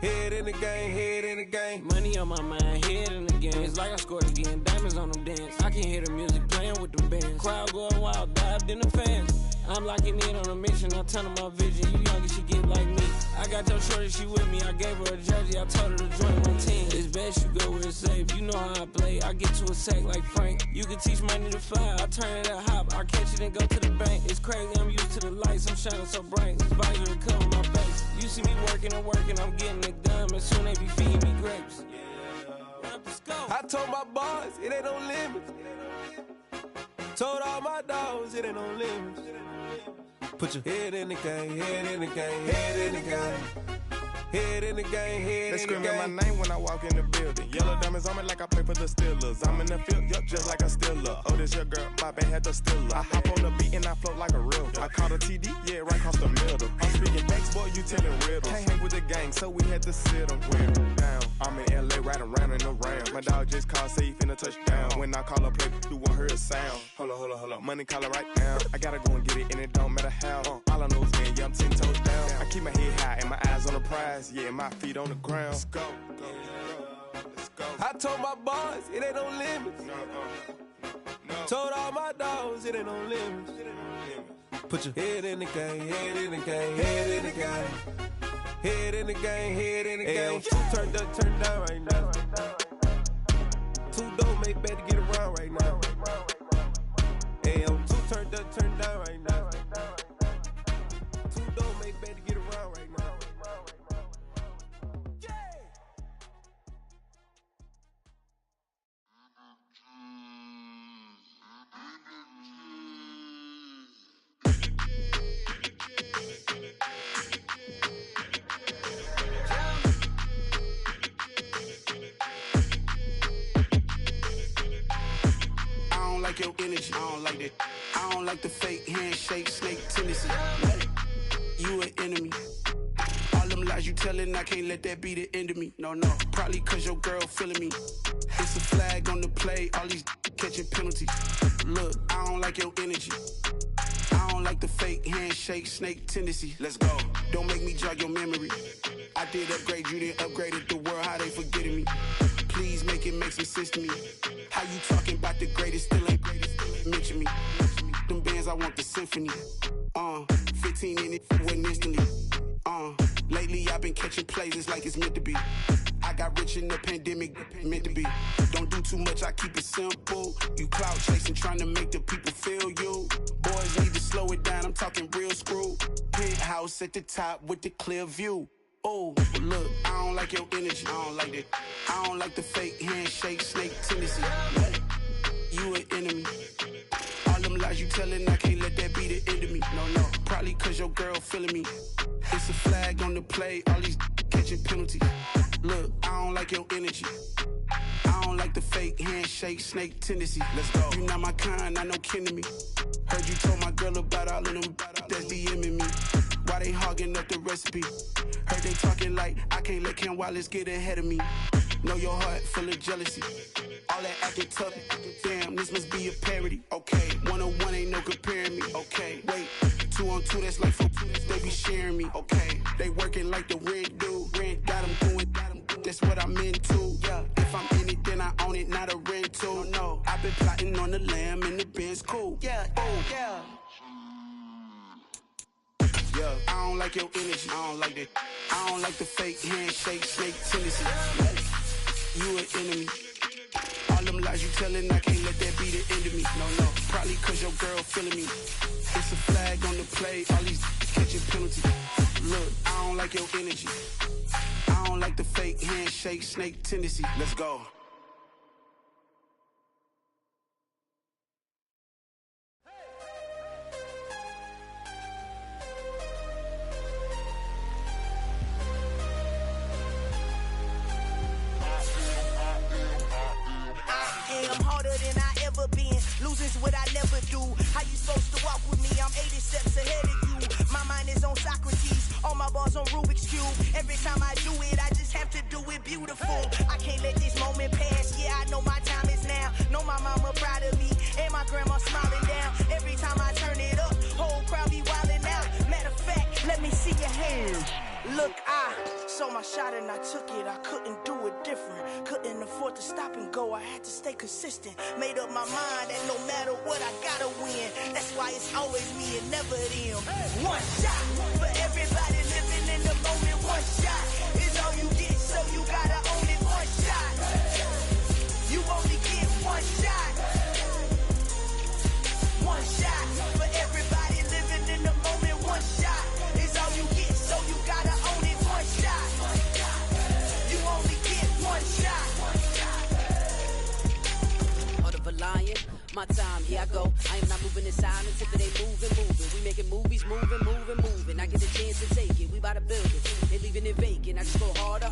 Head in the game, head in the game. Money on my mind, head in the game. It's like I scored again, diamonds on them dance. I can hear the music playing with them bands. Crowd going wild, dived in the fans. I'm locking in on a mission, I tell her my vision. You younger, she get like me. I got your shorty, she with me. I gave her a jersey, I told her to join my team. It's best you go where it's safe. You know how I play. I get to a sack like Frank. You can teach money to fly. I turn it at hop. I catch it and go to the bank. It's crazy, I'm used to the lights. I'm shining so bright. This visor to cover my face. You see me working and working, I'm getting it done. And soon they be feeding me grapes. I told my boys, it ain't no limits. Told all my dogs, it ain't no limits. Put your head in the game, head in the game, head in the game. Head in the game, head in the game. They screaming my name when I walk in the building. Yellow diamonds on me like I play for the Steelers. I'm in the field, yup, just like a Steeler. Oh, this your girl, my band had the Steeler. I hop on the beat and I float like a real. I caught a TD, yeah, right across the middle. I'm speaking facts, boy, you telling riddles. Can't hang with the gang, so we had to sit them down. I'm in LA, riding around in the round. My dog just called, say he finna touchdown. When I call a play, you won't hear a sound. Hold up, money calling right now. I gotta go and get it, and it don't matter how. All I know is man, yeah, I'm 10 toes down. I keep my head high and my eyes on the prize. Yeah, my feet on the ground. Let's go. I told my boys, it ain't no limits. Told all my dogs, it ain't no limits. Put your head in the game, head in the game, head in the game. Head in the game, head in the game. Two turned up, turned down right now. Two don't make bad to get around right now. Hey, I'm two turned up, turned down right now. Two don't make bad to get around right now. Your energy, I don't like that. I don't like the fake handshake, snake tendency. You an enemy. All them lies you telling, I can't let that be the end of me. No, probably cause your girl feeling me. It's a flag on the play, all these catching penalties. Look, I don't like your energy. I don't like the fake handshake, snake tendency. Let's go. Don't make me jog your memory. I did upgrade, you didn't upgrade it. The world, how they forgetting me. Please make it make some sense to me. How you talking about the greatest, still ain't greatest? Mention me. Them bands, I want the symphony. 15 in it, went instantly. Lately I've been catching plays, it's like it's meant to be. I got rich in the pandemic, meant to be. Don't do too much, I keep it simple. You clout chasing, trying to make the people feel you. Boys need to slow it down, I'm talking real screw. Penthouse at the top with the clear view. Oh, look, I don't like your energy. I don't like that. I don't like the fake handshake, snake tendency. You an enemy. All them lies you telling, I can't let that be the end of me. No, probably cause your girl feeling me. It's a flag on the play, all these catching penalties. Look, I don't like your energy. I don't like the fake handshake, snake tendency. Let's go. You not my kind, I know kin to me. Heard you told my girl about all of them that's DMing me. Why they hogging up the recipe? Heard they talking like I can't let Ken Wallace get ahead of me. Know your heart full of jealousy. All that acting tough, damn, this must be a parody. Okay, 1-on-1 ain't no comparing me. Okay, wait, 2-on-2, that's like 4, they be sharing me. Okay, they working like the rent do. Rent got them doing, that's what I'm into. Yeah, if I'm in it, then I own it, not a rental. No, I've been plotting on the lamb and the Benz cool. Yeah, oh, yeah. Yeah, I don't like your energy. I don't like that. I don't like the fake handshake, snake tendency. You an enemy. All them them lies you telling, I can't let that be the end of me. No, probably cause your girl feeling me. It's a flag on the play, all these catching penalties. Look, I don't like your energy. I don't like the fake handshake, snake tendency. Let's go. I'm harder than I ever been. Losing's what I never do. How you supposed to walk with me? I'm 80 steps ahead of you. My mind is on Socrates. All my balls on Rubik's Cube. Every time I do it, I just have to do it beautiful. I can't let this moment pass. Yeah, I know my time is now. Know my mama proud of me. And my grandma smiling down. Every time I turn it up, whole crowd be wildin' out. Matter of fact, let me see your hands. Look, I saw my shot and I took it. I couldn't do it different. Couldn't afford to stop and go. I had to stay consistent. Made up my mind that no matter what, I gotta win. That's why it's always me and never them. One shot for everybody living in the moment. One shot is all you get, so you gotta own it. One shot. You only get one shot. One shot for everybody living in the moment. One shot is all you get, so you gotta own it. One shot. You only get one shot. Heart of a lion, my time, here I go. I am not moving in silence if it ain't moving. We making movies, moving. I get a chance to take it, we bout to build it. They leaving it vacant, I just go harder.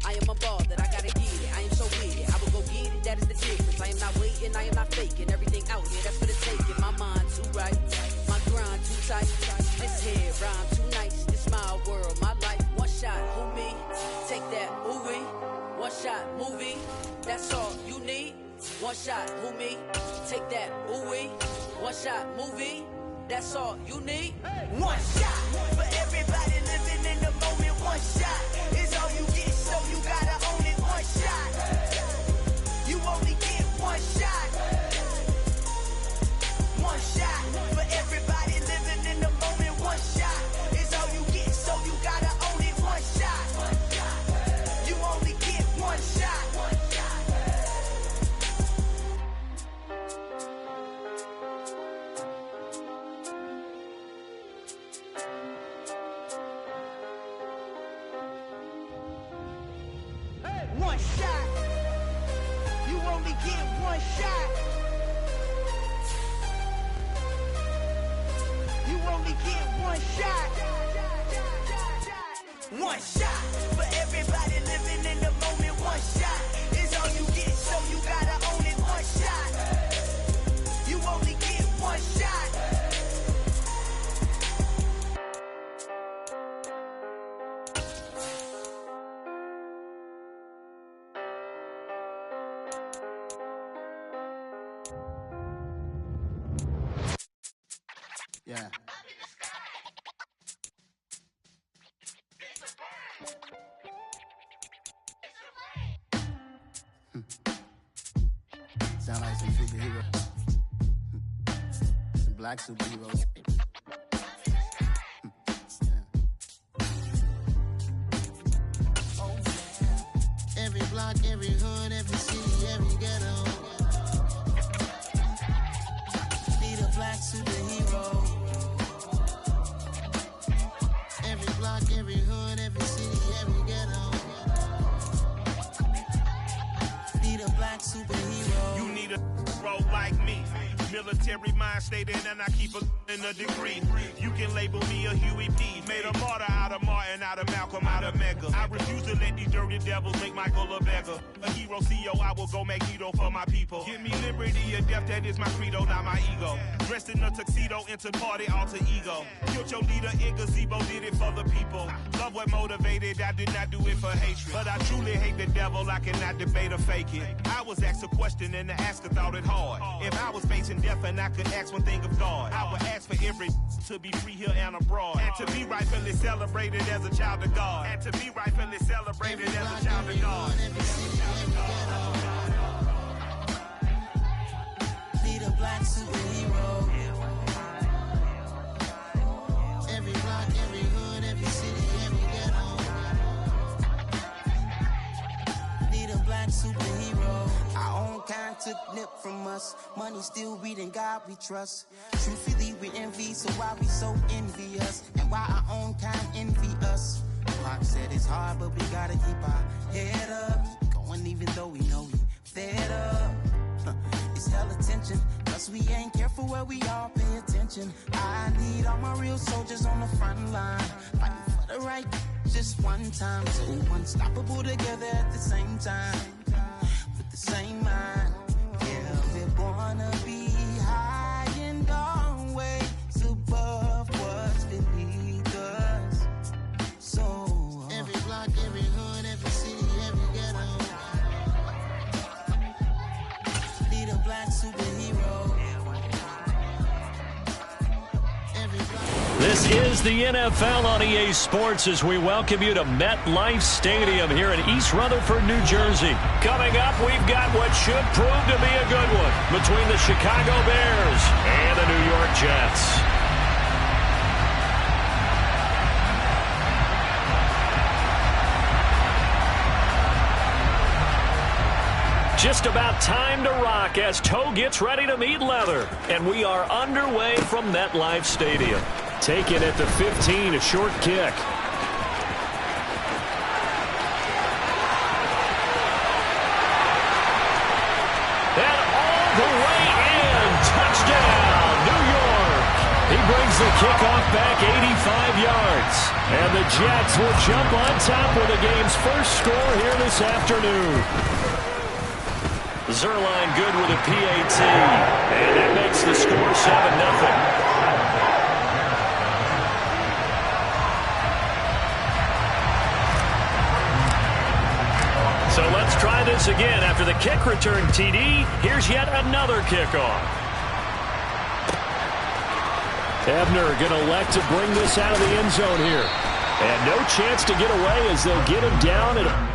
I am a ball that I gotta get it. I am so with it, I will go get it, that is the difference. I am not waiting, I am not faking. Everything out here, that's for the taking. My mind too right, my grind too tight. This here rhyme too nice, this my world, my life. One shot, who me? Take that, ooh-wee. One shot, movie, that's all you need. One shot, who me? Take that, ooh-wee. One shot, movie, that's all you need. One shot for everybody living in the moment. One shot is all you get, so you gotta own it. One shot. You only get one shot. One shot for everybody living in the moment. One shot is all you get, so you gotta own it. One shot. You only get one shot. One shot. You only get one shot. You only get one shot. One shot for everybody living in the moment. One shot is all you get, so you gotta own it. One shot. You only get one shot. Yeah. Sound like some superheroes. Some black superheroes. Every block, every hood, every city, every ghetto. Need a black superhero. Every block, every hood, every city, every ghetto. Need a black superhero. You need a bro like me. Military mind stated, and I keep in a degree. You can label me a Huey P. Made a martyr out of Martin, out of Malcolm, out of Mega. I refuse to let these dirty devils make Michael a beggar. A hero CEO, I will go Magneto for my people. Give me liberty or death, that is my credo, not my ego. Dressed in a tuxedo, into party, alter ego. Killed your leader in gazebo, did it for the people. Love what motivated, I did not do it for hatred. But I truly hate the devil, I cannot debate or fake it. I was asked a question and the asker thought it hard. If I was facing death and I could ask one thing of God, I would ask for every to be free here and abroad. And to be rightfully celebrated as a child of God. And to be rightfully celebrated as a child of God. Need a black superhero. Every block, every hood, every city, every ghetto. Need a black superhero. I own kind us. Money still reading God we trust. Truthfully we envy, so why we so envious? And why our own kind envy us? Pac said it's hard, but we gotta keep our head up. Going even though we know we fed up. It's hell attention, cause we ain't careful where we all pay attention. I need all my real soldiers on the front line, fighting for the right just one time. So unstoppable together at the same time, with the same mind. Yeah, we're born to be high and always above what's beneath us. So every block, every hood, every city, every ghetto, need a black superhero. This is the NFL on EA Sports as we welcome you to MetLife Stadium here in East Rutherford, New Jersey. Coming up, we've got what should prove to be a good one between the Chicago Bears and the New York Jets. Just about time to rock as toe gets ready to meet leather. And we are underway from MetLife Stadium. Taken at the 15, a short kick. And all the way in. Touchdown, New York. He brings the kickoff back 85 yards. And the Jets will jump on top with the game's first score here this afternoon. Zerline good with a PAT. And that makes the score 7-0. So let's try this again. After the kick return TD, here's yet another kickoff. Ebner going to elect to bring this out of the end zone here. And no chance to get away as they'll get him down at the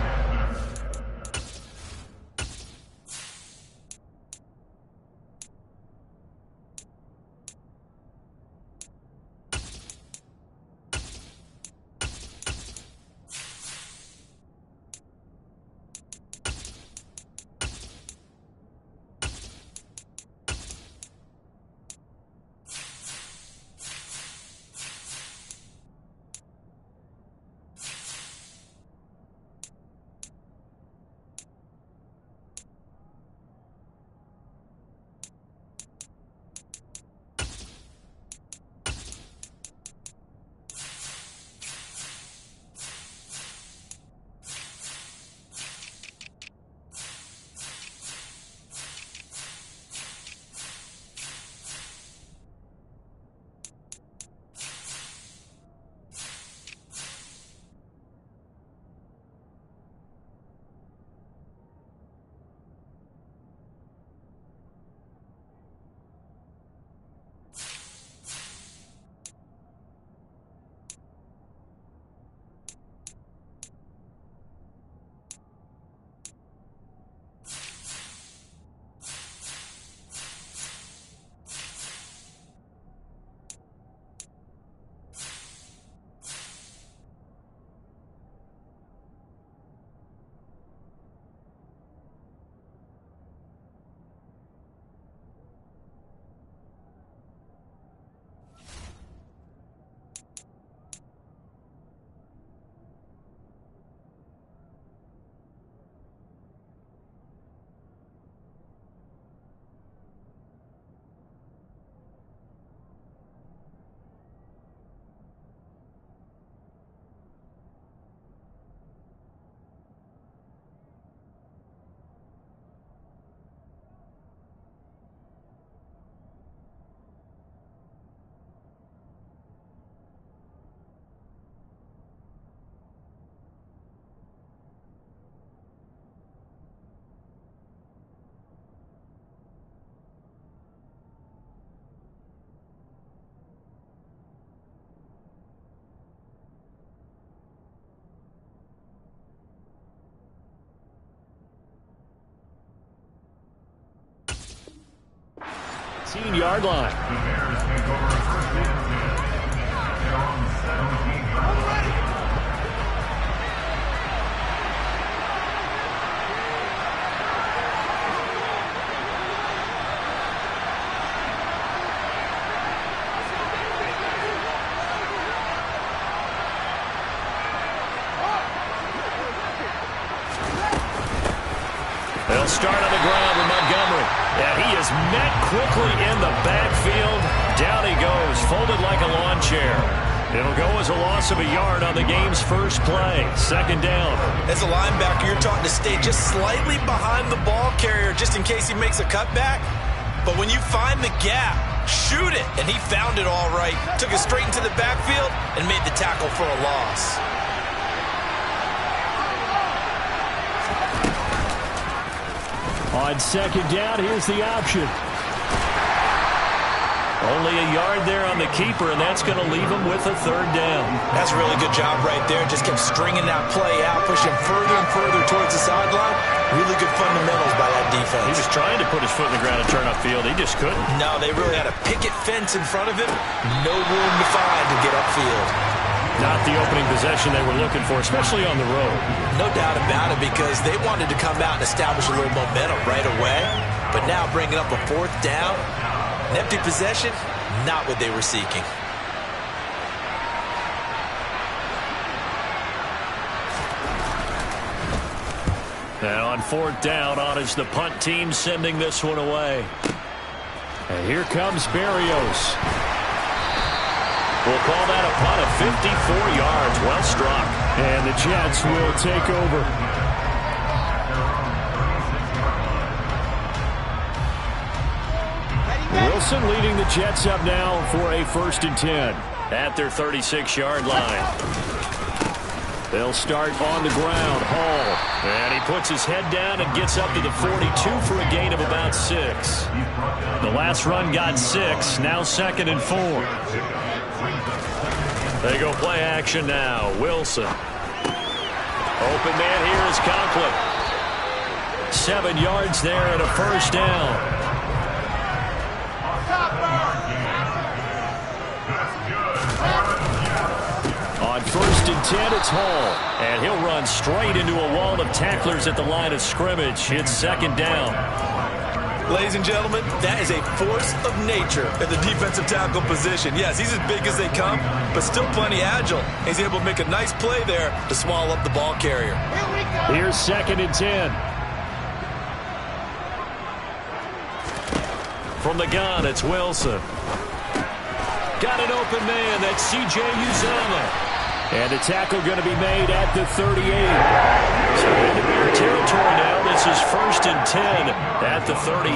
18-yard line. The Bears take over first and 10. They're on the 17-yard line. They'll start on the ground with Montgomery. And he is met quickly in the backfield. Down he goes, folded like a lawn chair. It'll go as a loss of a yard on the game's first play. Second down. As a linebacker, you're taught to stay just slightly behind the ball carrier just in case he makes a cutback. But when you find the gap, shoot it. And he found it all right. Took it straight into the backfield and made the tackle for a loss. On second down, here's the option. Only a yard there on the keeper, and that's going to leave him with a third down. That's a really good job right there. Just kept stringing that play out, pushing further and further towards the sideline. Really good fundamentals by that defense. He was trying to put his foot in the ground and turn upfield. He just couldn't. No, they really had a picket fence in front of him. No room to find to get upfield. Not the opening possession they were looking for, especially on the road. No doubt about it, because they wanted to come out and establish a little momentum right away. But now bringing up a fourth down, an empty possession, not what they were seeking. And on fourth down, on is the punt team sending this one away. And here comes Berrios. We'll call that a punt of 54 yards. Well struck. And the Jets will take over. Wilson leading the Jets up now for a 1st and 10 at their 36-yard line. They'll start on the ground. Hall. And he puts his head down and gets up to the 42 for a gain of about 6. The last run got 6. Now 2nd and 4. They go play action now. Wilson. Open man here is Conklin. 7 yards there and a 1st down. On 1st and 10, it's Hall. And he'll run straight into a wall of tacklers at the line of scrimmage. It's 2nd down. Ladies and gentlemen, that is a force of nature at the defensive tackle position. Yes, he's as big as they come, but still plenty agile. He's able to make a nice play there to swallow up the ball carrier. Here's 2nd and 10. From the gun, it's Wilson. Got an open man. That's C.J. Uzomah. And the tackle going to be made at the 38. So into their territory now. This is 1st and 10 at the 38.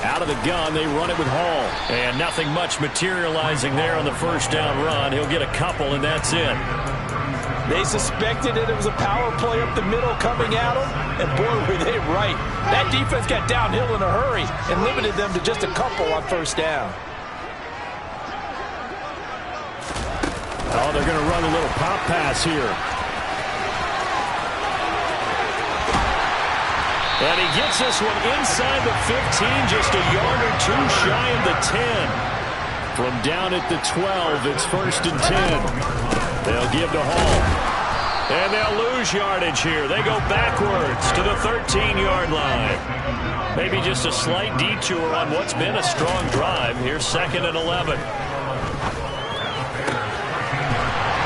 Out of the gun, they run it with Hall. And nothing much materializing there on the 1st down run. He'll get a couple, and that's it. They suspected that it was a power play up the middle coming at them, and boy, were they right. That defense got downhill in a hurry and limited them to just a couple on 1st down. Oh, they're going to run a little pop pass here. And he gets this one inside the 15, just a yard or 2 shy of the 10. From down at the 12, it's 1st and 10. They'll give to Hall. And they'll lose yardage here. They go backwards to the 13-yard line. Maybe just a slight detour on what's been a strong drive. Here's 2nd and 11.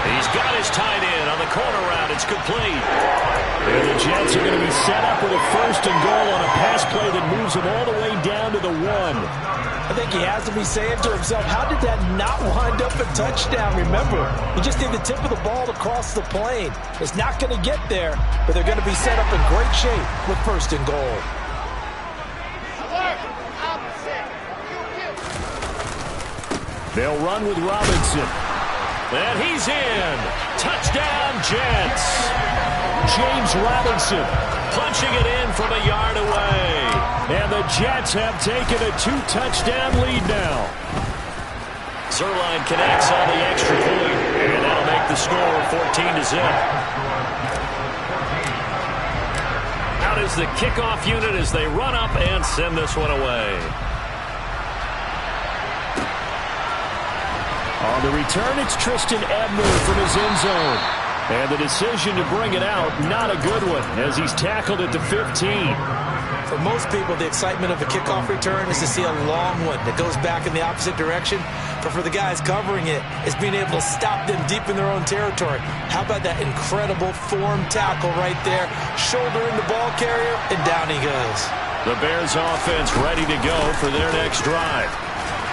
He's got his tight end on the corner route. It's complete. And the Jets are going to be set up with a 1st and goal on a pass play that moves them all the way down to the 1. I think he has to be saying to himself, how did that not wind up a touchdown? Remember, he just did the tip of the ball across the plane. It's not going to get there, but they're going to be set up in great shape with 1st and goal. They'll run with Robinson. And he's in. Touchdown, Jets. James Robinson punching it in from a yard away. And the Jets have taken a 2-touchdown lead now. Zerline connects on the extra point. And that'll make the score 14-0. Out is the kickoff unit as they run up and send this one away. On the return, it's Tristan Ebner from his end zone. And the decision to bring it out, not a good one, as he's tackled at the 15. For most people, the excitement of a kickoff return is to see a long one that goes back in the opposite direction. But for the guys covering it, it's being able to stop them deep in their own territory. How about that incredible form tackle right there? Shoulder in the ball carrier, and down he goes. The Bears offense ready to go for their next drive.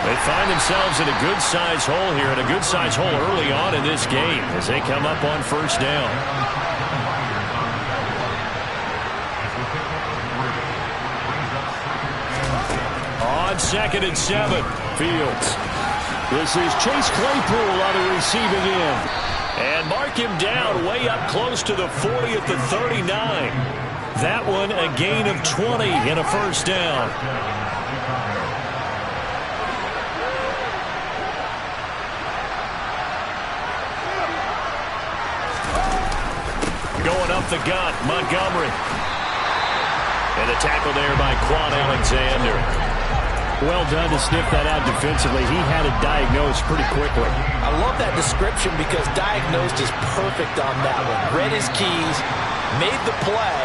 They find themselves in a good-sized hole here, and a good-sized hole early on in this game as they come up on first down. On 2nd and 7, Fields. This is Chase Claypool on the receiving end. And mark him down way up close to the 40 at the 39. That one a gain of 20 and a first down. Going up the gut, Montgomery. And the tackle there by Quan Alexander. Well done to sniff that out defensively. He had it diagnosed pretty quickly. I love that description because diagnosed is perfect on that one. Read his keys, made the play,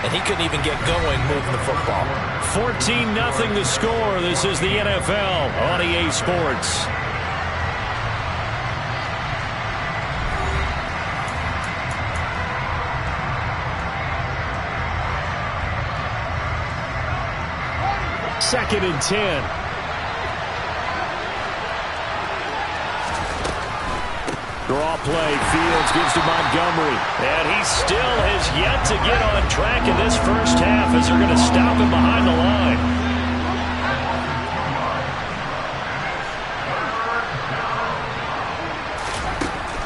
and he couldn't even get going moving the football. 14-0 the score. This is the NFL on EA Sports. Second and 10. Draw play. Fields gives to Montgomery. And he still has yet to get on track in this first half as they're going to stop him behind the line.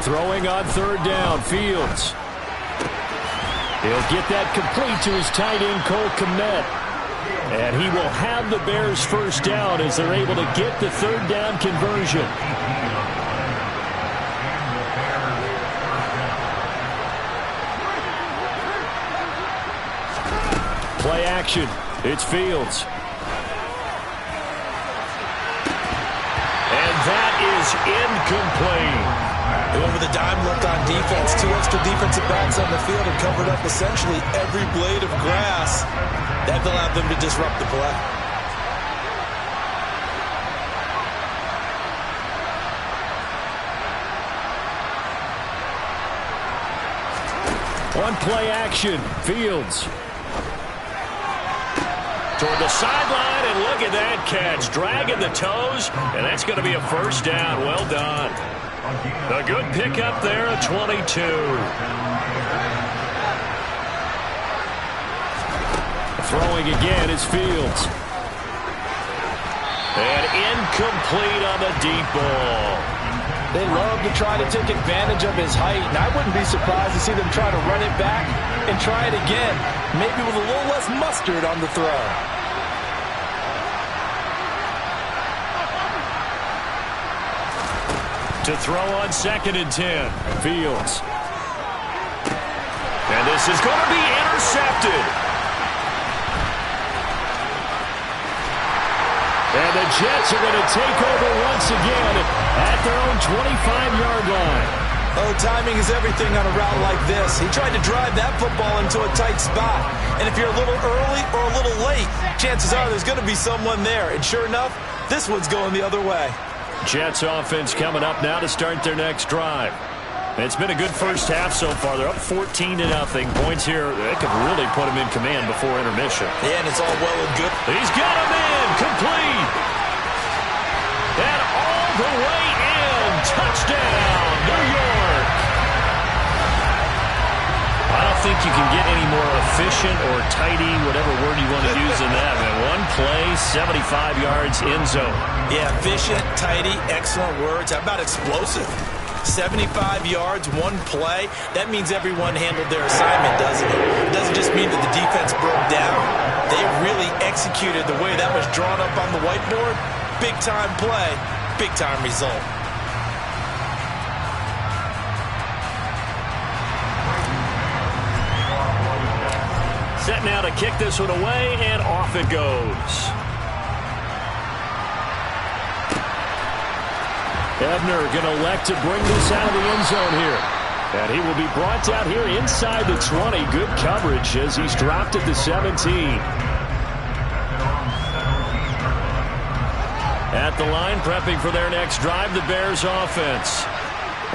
Throwing on 3rd down. Fields. He'll get that complete to his tight end, Cole Kmet. And he will have the Bears first down as they're able to get the 3rd down conversion. Play action. It's Fields. And that is incomplete. They went with a dime look on defense. 2 extra defensive backs on the field and covered up essentially every blade of grass. That allowed them to disrupt the play. On play action, Fields. Toward the sideline, and look at that catch. Dragging the toes, and that's going to be a first down. Well done. A good pickup there at 22. Throwing again is Fields. And incomplete on the deep ball. They love to try to take advantage of his height, and I wouldn't be surprised to see them try to run it back and try it again, maybe with a little less mustard on the throw. To throw on 2nd and 10, Fields. And this is going to be intercepted. And the Jets are going to take over once again at their own 25-yard line. Oh, timing is everything on a route like this. He tried to drive that football into a tight spot. And if you're a little early or a little late, chances are there's going to be someone there. And sure enough, this one's going the other way. Jets offense coming up now to start their next drive. It's been a good first half so far. They're up 14-0. Points here, they could really put him in command before intermission. Yeah, and it's all well and good. He's got him in, complete. And all the way in, touchdown, New York. I don't think you can get any more efficient or tidy, whatever word you want to use in that. Man, one play, 75 yards, end zone. Yeah, efficient, tidy, excellent words. How about explosive? 75 yards, one play. That means everyone handled their assignment, doesn't it? It doesn't just mean that the defense broke down. They really executed the way that was drawn up on the whiteboard. Big-time play, big-time result. Set now to kick this one away, and off it goes. Ebner going to elect to bring this out of the end zone here. And he will be brought down here inside the 20. Good coverage as he's dropped at the 17. at the line, prepping for their next drive, the Bears offense.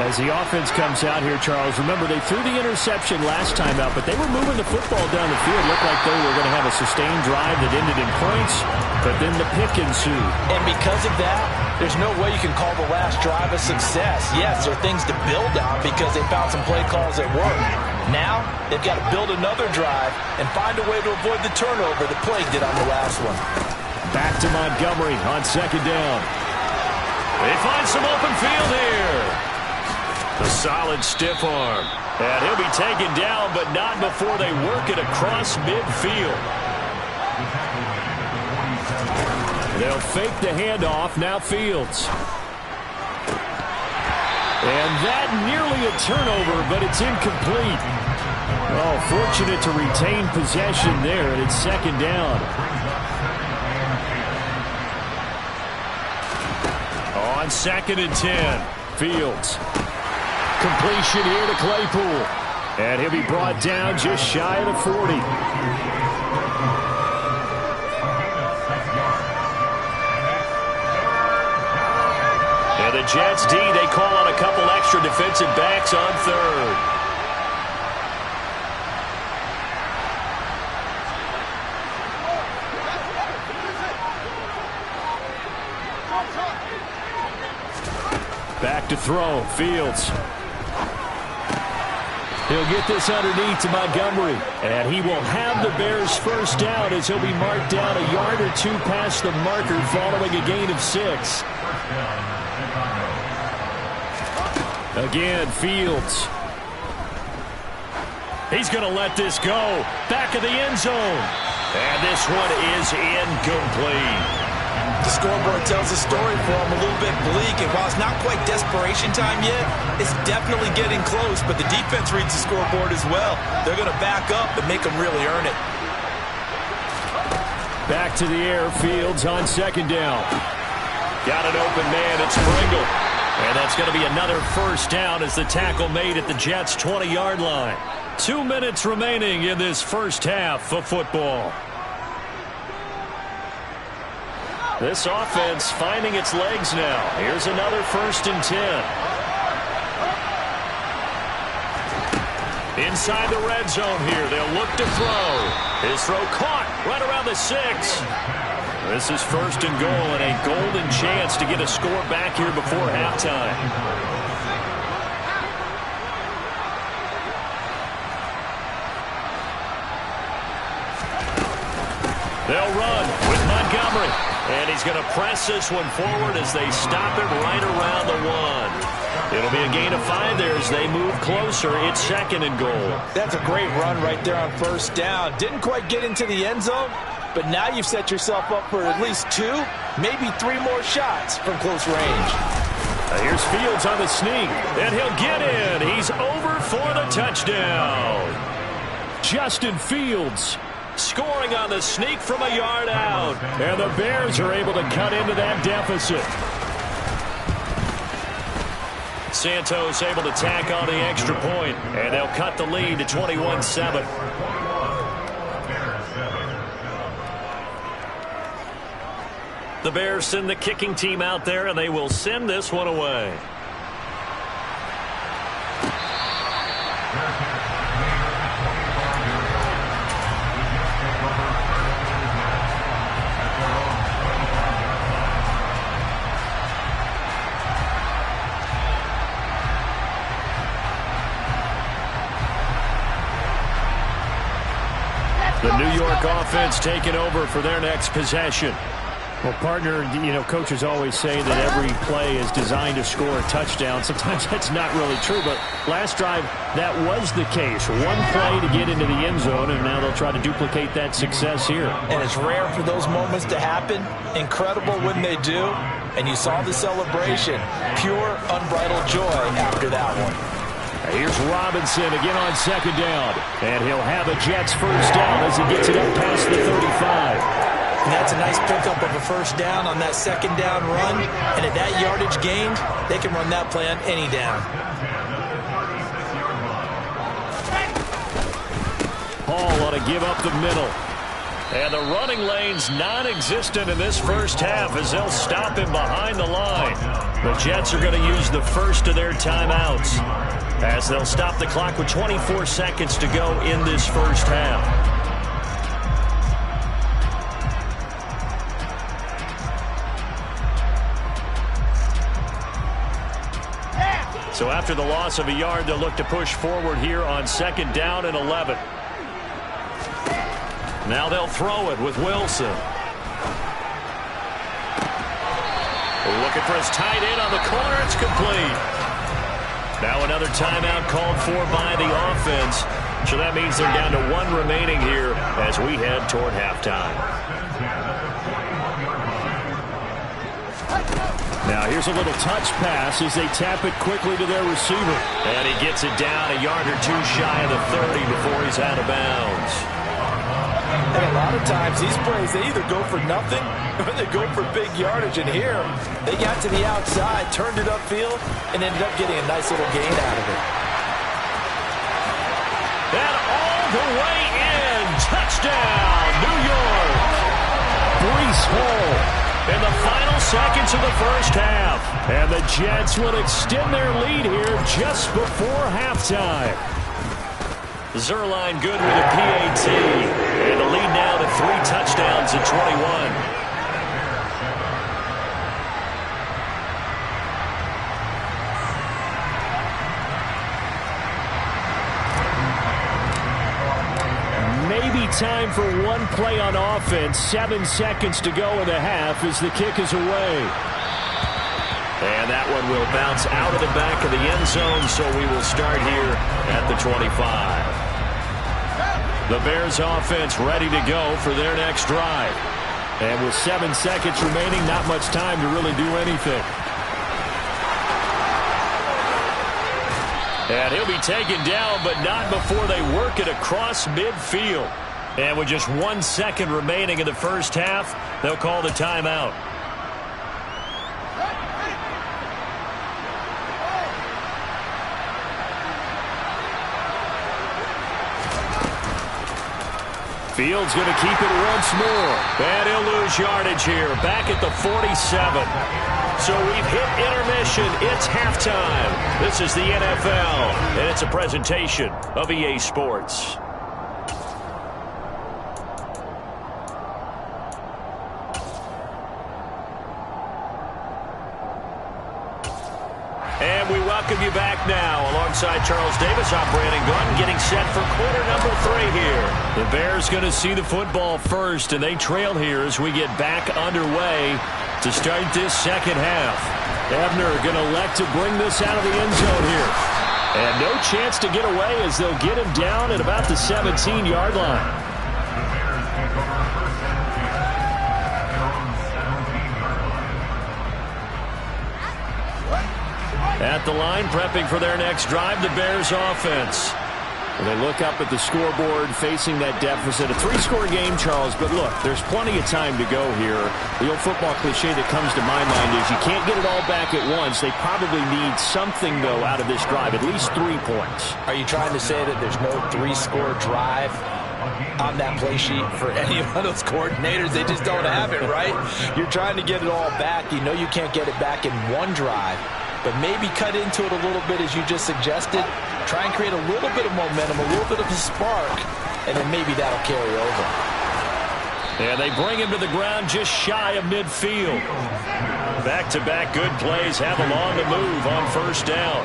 As the offense comes out here, Charles, remember they threw the interception last time out, but they were moving the football down the field. Looked like they were going to have a sustained drive that ended in points, but then the pick ensued. And because of that, there's no way you can call the last drive a success. Yes, there are things to build on because they found some play calls that work. Now, they've got to build another drive and find a way to avoid the turnover the plague did on the last one. Back to Montgomery on second down. They find some open field here. A solid stiff arm. And he'll be taken down, but not before they work it across midfield. They'll fake the handoff. Now Fields. And that nearly a turnover, but it's incomplete. Oh, fortunate to retain possession there, and it's second down. On 2nd and 10, Fields. Completion here to Claypool. And he'll be brought down just shy of the 40. And the Jets D, they call on a couple extra defensive backs on 3rd. Back to throw, Fields. He'll get this underneath to Montgomery. And he will have the Bears first down as he'll be marked down a yard or two past the marker following a gain of 6. Again, Fields. He's going to let this go. Back of the end zone. And this one is incomplete. The scoreboard tells a story for him, a little bit bleak, and while it's not quite desperation time yet, it's definitely getting close, but the defense reads the scoreboard as well. They're going to back up and make them really earn it. Back to the air, Fields on second down. Got an open man, it's Pringle. And that's going to be another first down as the tackle made at the Jets' 20-yard line. 2 minutes remaining in this first half of football. This offense finding its legs now. Here's another 1st and 10. Inside the red zone here. They'll look to throw. His throw caught right around the 6. This is 1st and goal and a golden chance to get a score back here before halftime. They'll run with Montgomery. And he's going to press this one forward as they stop him right around the 1. It'll be a gain of 5 there as they move closer. It's 2nd and goal. That's a great run right there on first down. Didn't quite get into the end zone, but now you've set yourself up for at least 2, maybe 3 more shots from close range. Here's Fields on the sneak, and he'll get in. He's over for the touchdown. Justin Fields scoring on the sneak from a yard out. And the Bears are able to cut into that deficit. Santos able to tack on the extra point, and they'll cut the lead to 21-7. The Bears send the kicking team out there, and they will send this one away. The New York offense taking over for their next possession. Well, partner, coaches always say that every play is designed to score a touchdown. Sometimes that's not really true, but last drive, that was the case. One play to get into the end zone, and now they'll try to duplicate that success here. And it's rare for those moments to happen. Incredible when they do. And you saw the celebration. Pure, unbridled joy after that one. Here's Robinson again on second down. And he'll have a Jets first down as he gets it up past the 35. And that's a nice pickup of a first down on that second down run. And at that yardage gained, they can run that play on any down. Hall ought to give up the middle. And the running lane's non-existent in this first half as they'll stop him behind the line. The Jets are going to use the first of their timeouts as they'll stop the clock with 24 seconds to go in this first half. So after the loss of a yard, they'll look to push forward here on 2nd down and 11. Now they'll throw it with Wilson. Looking for his tight end on the corner. It's complete. Now another timeout called for by the offense. So that means they're down to 1 remaining here as we head toward halftime. Now here's a little touch pass as they tap it quickly to their receiver. And he gets it down a yard or two shy of the 30 before he's out of bounds. And a lot of times these plays, they either go for nothing or they go for big yardage. And here, they got to the outside, turned it upfield, and ended up getting a nice little gain out of it. And all the way in. Touchdown, New York. Breece Hall in the final seconds of the first half. And the Jets will extend their lead here just before halftime. Zerline good with a PAT. And the lead now to 3 touchdowns at 21. Maybe time for one play on offense. 7 seconds to go in the half as the kick is away. And that one will bounce out of the back of the end zone, so we will start here at the 25. The Bears offense ready to go for their next drive. And with 7 seconds remaining, not much time to really do anything. And he'll be taken down, but not before they work it across midfield. And with just 1 second remaining in the first half, they'll call the timeout. Fields going to keep it once more. And he'll lose yardage here, back at the 47. So we've hit intermission. It's halftime. This is the NFL, and it's a presentation of EA Sports. And we welcome you back now. Alongside Charles Davis, I'm Brandon Gunn, getting set for quarter number 3 here. The Bears going to see the football first, and they trail here as we get back underway to start this second half. Ebner going to elect to bring this out of the end zone here. And no chance to get away as they'll get him down at about the 17-yard line. At the line, prepping for their next drive, the Bears offense. And they look up at the scoreboard, facing that deficit. A 3-score game, Charles, but look, there's plenty of time to go here. The old football cliche that comes to my mind is you can't get it all back at once. They probably need something, though, out of this drive, at least 3 points. Are you trying to say that there's no 3-score drive on that play sheet for any of those coordinators? They just don't have it, right? You're trying to get it all back. You know you can't get it back in one drive. But maybe cut into it a little bit, as you just suggested. Try and create a little bit of momentum, a little bit of a spark, and then maybe that'll carry over. And they bring him to the ground just shy of midfield. Back-to-back good plays have him on the move on first down.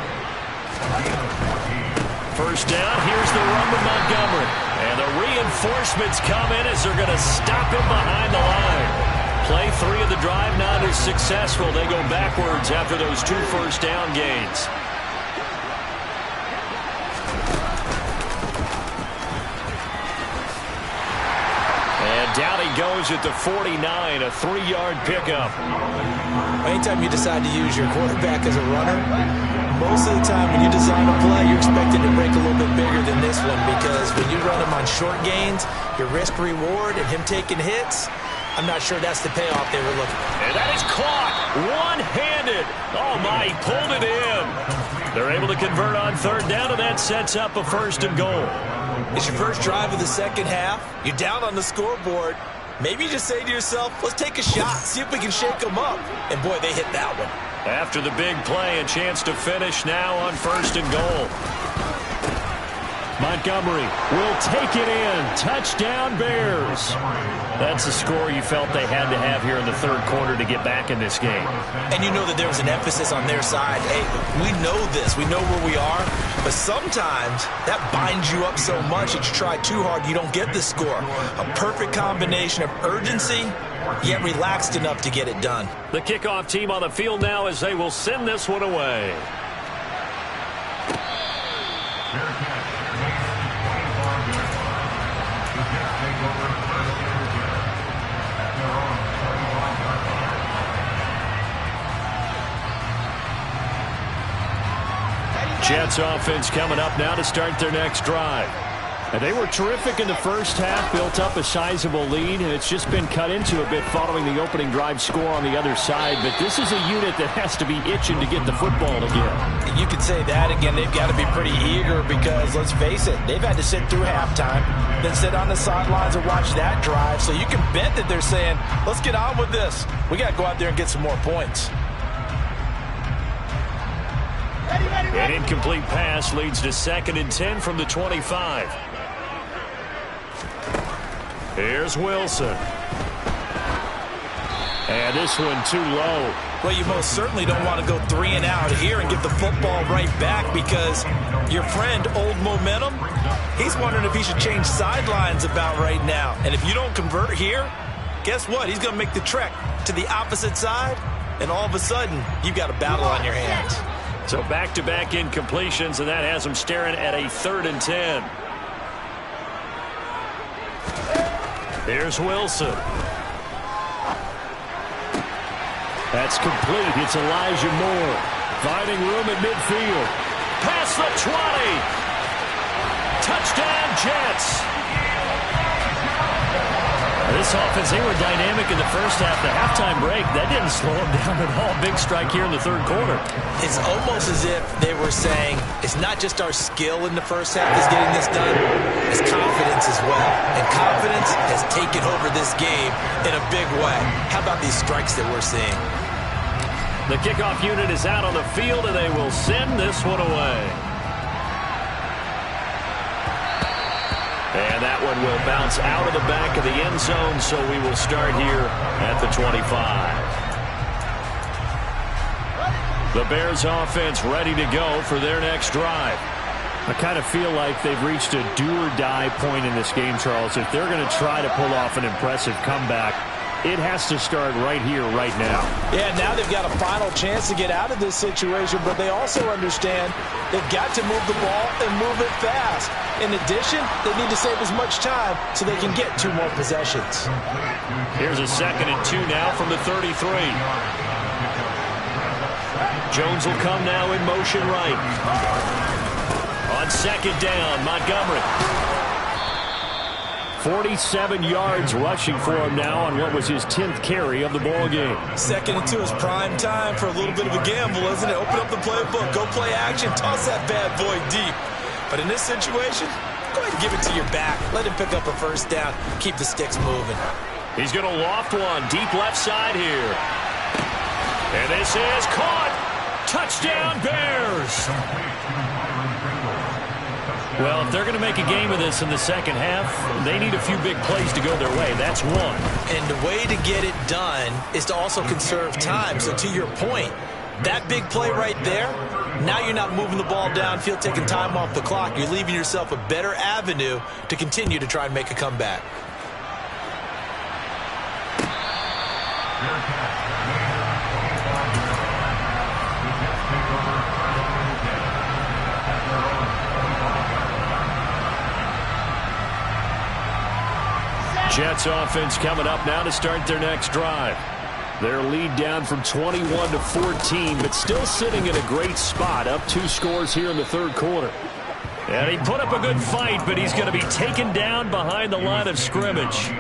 First down, here's the run with Montgomery. And the reinforcements come in as they're going to stop him behind the line. Play 3 of the drive not as successful. They go backwards after those 2 first-down gains. And down he goes at the 49, a 3-yard pickup. Anytime you decide to use your quarterback as a runner, most of the time when you design a play, you're expected to break a little bit bigger than this one, because when you run him on short gains, your risk-reward and him taking hits, I'm not sure that's the payoff they were looking for. And that is caught one-handed. Oh, my, he pulled it in. They're able to convert on third down, and that sets up a 1st and goal. It's your first drive of the second half. You're down on the scoreboard. Maybe you just say to yourself, let's take a shot, see if we can shake them up. And, boy, they hit that one. After the big play, a chance to finish now on 1st and goal. Montgomery will take it in. Touchdown, Bears. That's a score you felt they had to have here in the third quarter to get back in this game. And you know that there was an emphasis on their side. Hey, we know this. We know where we are. But sometimes that binds you up so much that you try too hard, you don't get the score. A perfect combination of urgency, yet relaxed enough to get it done. The kickoff team on the field now as they will send this one away. Jets offense coming up now to start their next drive. And they were terrific in the first half, built up a sizable lead. It's just been cut into a bit following the opening drive score on the other side. But this is a unit that has to be itching to get the football again. You could say that again. They've got to be pretty eager because, let's face it, they've had to sit through halftime, then sit on the sidelines and watch that drive. So you can bet that they're saying, let's get on with this. We got to go out there and get some more points. An incomplete pass leads to 2nd and 10 from the 25. Here's Wilson. And this one too low. Well, you most certainly don't want to go 3 and out here and get the football right back because your friend, Old Momentum, he's wondering if he should change sidelines about right now. And if you don't convert here, guess what? He's going to make the trek to the opposite side, and all of a sudden, you've got a battle on your hands. So back-to-back incompletions, and that has them staring at a 3rd and 10. Here's Wilson. That's complete. It's Elijah Moore finding room at midfield. Past the 20. Touchdown, Jets. This offense, they were dynamic in the first half. The halftime break, that didn't slow them down at all. Big strike here in the third quarter. It's almost as if they were saying, it's not just our skill in the first half that's getting this done, it's confidence as well. And confidence has taken over this game in a big way. How about these strikes that we're seeing? The kickoff unit is out on the field, and they will send this one away. And that one will bounce out of the back of the end zone, so we will start here at the 25. The Bears offense ready to go for their next drive. I kind of feel like they've reached a do-or-die point in this game, Charles. If they're going to try to pull off an impressive comeback, it has to start right here, right now. Yeah, now they've got a final chance to get out of this situation, but they also understand they've got to move the ball and move it fast. In addition, they need to save as much time so they can get 2 more possessions. Here's a 2nd and 2 now from the 33. Jones will come now in motion right. On 2nd down, Montgomery. 47 yards rushing for him now on what was his 10th carry of the ball game. 2nd and 2 is prime time for a little bit of a gamble, isn't it? Open up the playbook, go play action, toss that bad boy deep. But in this situation, go ahead and give it to your back. Let him pick up a 1st down. Keep the sticks moving. He's going to loft one deep left side here. And this is caught. Touchdown, Bears. Well, if they're going to make a game of this in the second half, they need a few big plays to go their way. That's one. And the way to get it done is to also conserve time. So to your point, that big play right there, now you're not moving the ball downfield, taking time off the clock. You're leaving yourself a better avenue to continue to try and make a comeback. Jets offense coming up now to start their next drive. Their lead down from 21 to 14, but still sitting in a great spot, up 2 scores here in the third quarter. And he put up a good fight, but he's going to be taken down behind the line of scrimmage.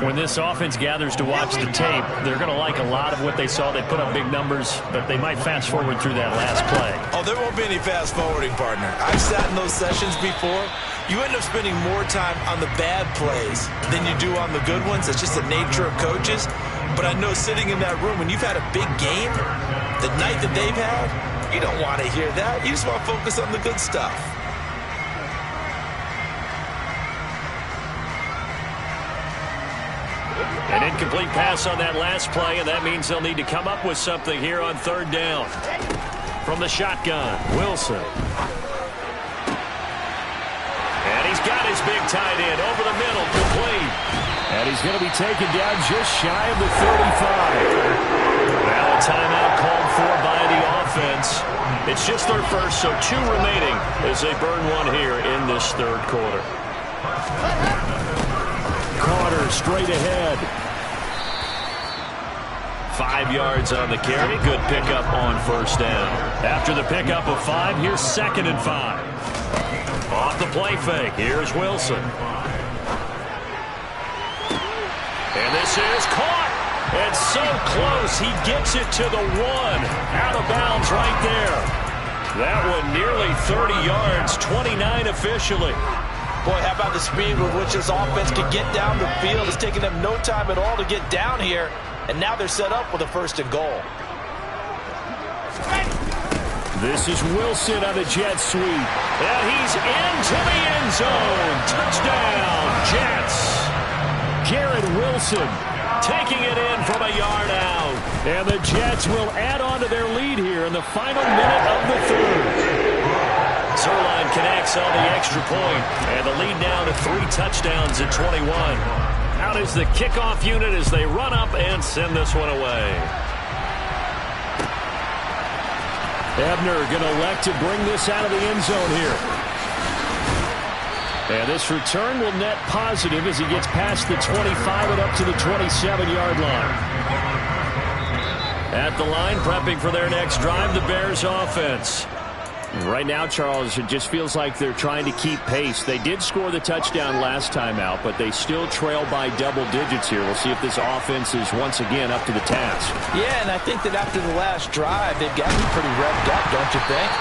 When this offense gathers to watch the tape, they're going to like a lot of what they saw. They put up big numbers, but they might fast forward through that last play. Oh, there won't be any fast forwarding, partner. I've sat in those sessions before. You end up spending more time on the bad plays than you do on the good ones. It's just the nature of coaches. But I know sitting in that room, when you've had a big game, the night that they've had, you don't want to hear that. You just want to focus on the good stuff. An incomplete pass on that last play, and that means they'll need to come up with something here on third down. From the shotgun, Wilson. And he's got his big tight end over the middle, complete. And he's going to be taken down just shy of the 35. Now a timeout called for by the offense. It's just their first, so 2 remaining as they burn one here in this third quarter. Carter straight ahead. 5 yards on the carry. Good pickup on first down. After the pickup of 5, here's 2nd and 5. Off the play fake, here's Wilson. And this is caught. And so close, he gets it to the 1. Out of bounds right there. That one nearly 30 yards, 29 officially. Boy, how about the speed with which this offense can get down the field? It's taking them no time at all to get down here. And now they're set up with a 1st and goal. This is Wilson on the jet sweep. And he's into the end zone. Touchdown, Jets. Garrett Wilson taking it in from a yard out. And the Jets will add on to their lead here in the final minute of the third. Zerline connects on the extra point, and the lead now to 3 touchdowns at 21. Out is the kickoff unit as they run up and send this one away. Ebner going to elect to bring this out of the end zone here. And this return will net positive as he gets past the 25 and up to the 27-yard line. At the line, prepping for their next drive, the Bears offense. Right now, Charles, it just feels like they're trying to keep pace. They did score the touchdown last time out, but they still trail by double digits here. We'll see if this offense is once again up to the task. Yeah, and I think that after the last drive, they've gotten pretty revved up, don't you think?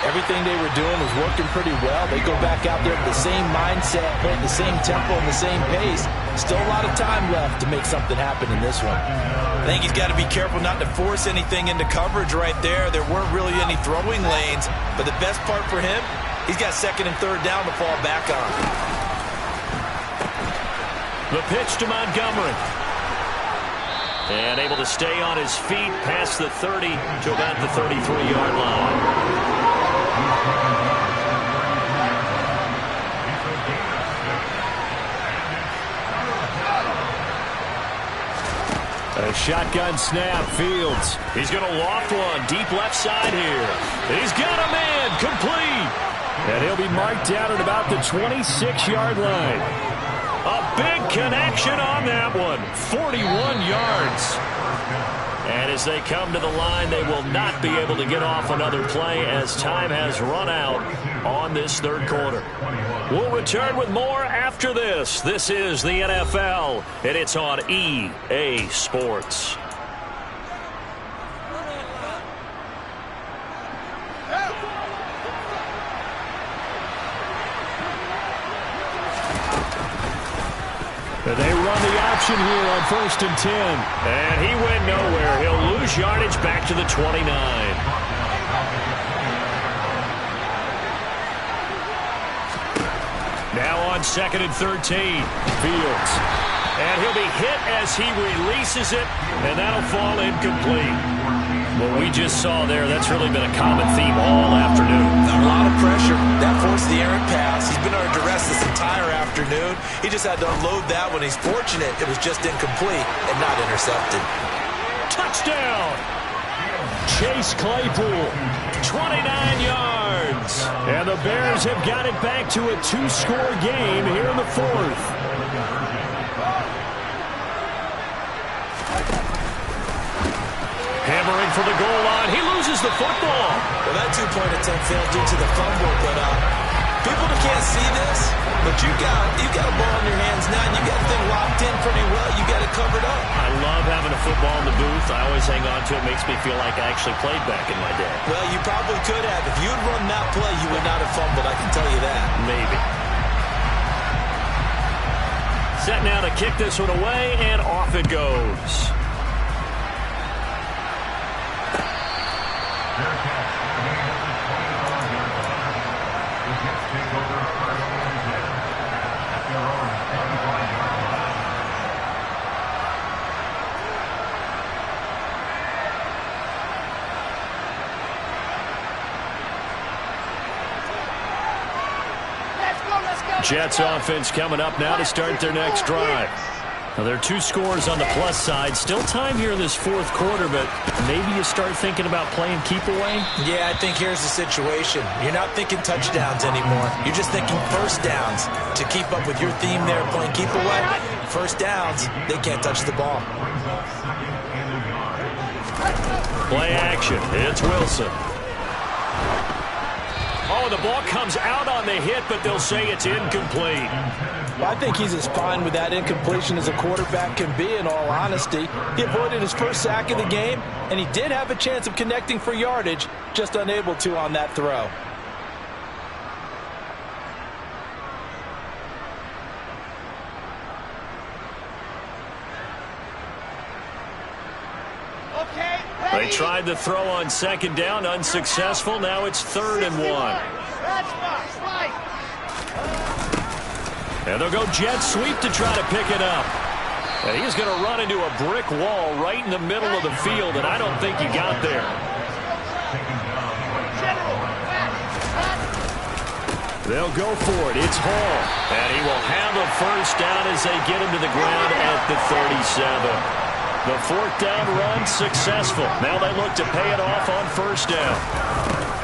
Everything they were doing was working pretty well. They go back out there with the same mindset, playing the same tempo and the same pace. Still a lot of time left to make something happen in this one. I think he's got to be careful not to force anything into coverage right there. There weren't really any throwing lanes, but the best part for him, he's got 2nd and 3rd down to fall back on. The pitch to Montgomery. And able to stay on his feet past the 30 to about the 33-yard line. A shotgun snap, Fields. He's going to loft one deep left side here. He's got a man, complete. And he'll be marked down at about the 26-yard line. A big connection on that one, 41 yards. And as they come to the line, they will not be able to get off another play as time has run out on this third quarter. We'll return with more after this. This is the NFL, and it's on EA Sports. They run the option here on 1st and 10. And he went nowhere. He'll lose yardage back to the 29. Now on 2nd and 13. Fields. And he'll be hit as he releases it, and that'll fall incomplete. What we just saw there, that's really been a common theme all afternoon. A lot of pressure. That forced the errant pass. He's been under duress this entire afternoon. He just had to unload that one. He's fortunate it was just incomplete and not intercepted. Touchdown! Chase Claypool, 29 yards. And the Bears have got it back to a 2-score game here in the 4th. Hammering for the goal line. He loses the football. Well, that 2-point attempt failed due to the fumble, but People that can't see this, but you got a ball in your hands now, and you got the thing locked in pretty well. You got it covered up. I love having a football in the booth. I always hang on to it. Makes me feel like I actually played back in my day. Well, you probably could have. If you had run that play, you would not have fumbled. I can tell you that. Maybe. Set now to kick this one away, and off it goes. Jets offense coming up now to start their next drive. Now, there are 2 scores on the plus side. Still time here in this fourth quarter, but maybe you start thinking about playing keep away? Yeah, I think here's the situation. You're not thinking touchdowns anymore. You're just thinking first downs. To keep up with your theme there, playing keep away, first downs, they can't touch the ball. Play action. It's Wilson. Oh, the ball comes out on the hit, but they'll say it's incomplete. Well, I think he's as fine with that incompletion as a quarterback can be, in all honesty. He avoided his first sack of the game, and he did have a chance of connecting for yardage, just unable to on that throw. They tried the throw on second down, unsuccessful. Now it's 3rd and 1. And they'll go jet sweep to try to pick it up. And he's going to run into a brick wall right in the middle of the field, and I don't think he got there. They'll go for it. It's Hall. And he will have a first down as they get him to the ground at the 37. The 4th down run successful. Now they look to pay it off on first down.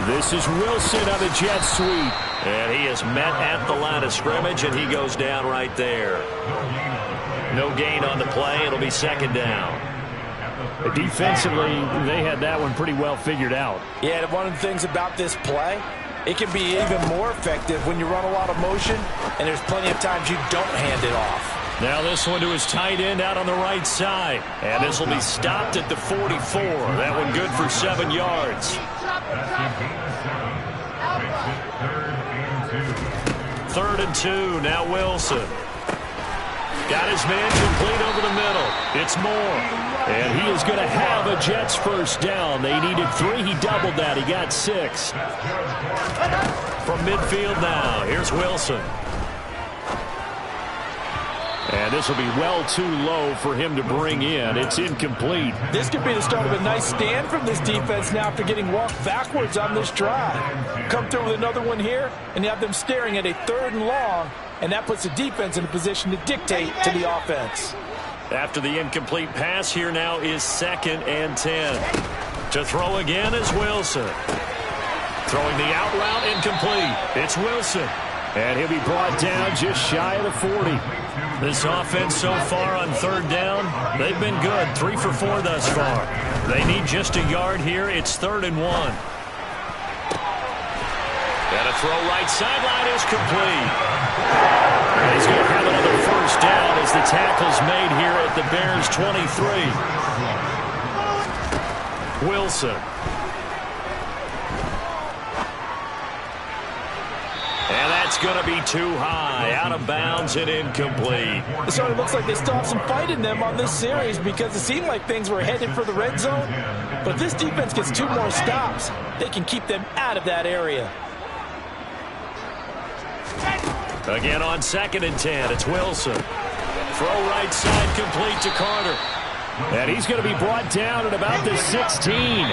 This is Wilson on the jet sweep. And he is met at the line of scrimmage, and he goes down right there. No gain on the play. It'll be 2nd down. Defensively, they had that one pretty well figured out. Yeah, and one of the things about this play, it can be even more effective when you run a lot of motion, and there's plenty of times you don't hand it off. Now this one to his tight end out on the right side. And this will be stopped at the 44. That one good for 7 yards. 3rd and 2. Now Wilson. Got his man complete over the middle. It's Moore. And he is going to have a Jets first down. They needed 3. He doubled that. He got 6. From midfield now, here's Wilson. And this will be well too low for him to bring in. It's incomplete. This could be the start of a nice stand from this defense now after getting walked backwards on this drive. Come through with another one here, and you have them staring at a 3rd and long, and that puts the defense in a position to dictate to the offense. After the incomplete pass, here now is 2nd and 10. To throw again is Wilson. Throwing the out route, incomplete. It's Wilson. And he'll be brought down just shy of the 40. This offense so far on 3rd down, they've been good. 3 for 4 thus far. They need just a yard here. It's 3rd and 1. And a throw right sideline is complete. And he's going to have another first down as the tackle's made here at the Bears' 23. Wilson. And that's going to be too high. Out of bounds and incomplete. It sort of looks like they still have some fight in them on this series because it seemed like things were headed for the red zone. But if this defense gets 2 more stops, they can keep them out of that area. Again on 2nd and 10, it's Wilson. Throw right side complete to Carter. And he's going to be brought down at about the 16.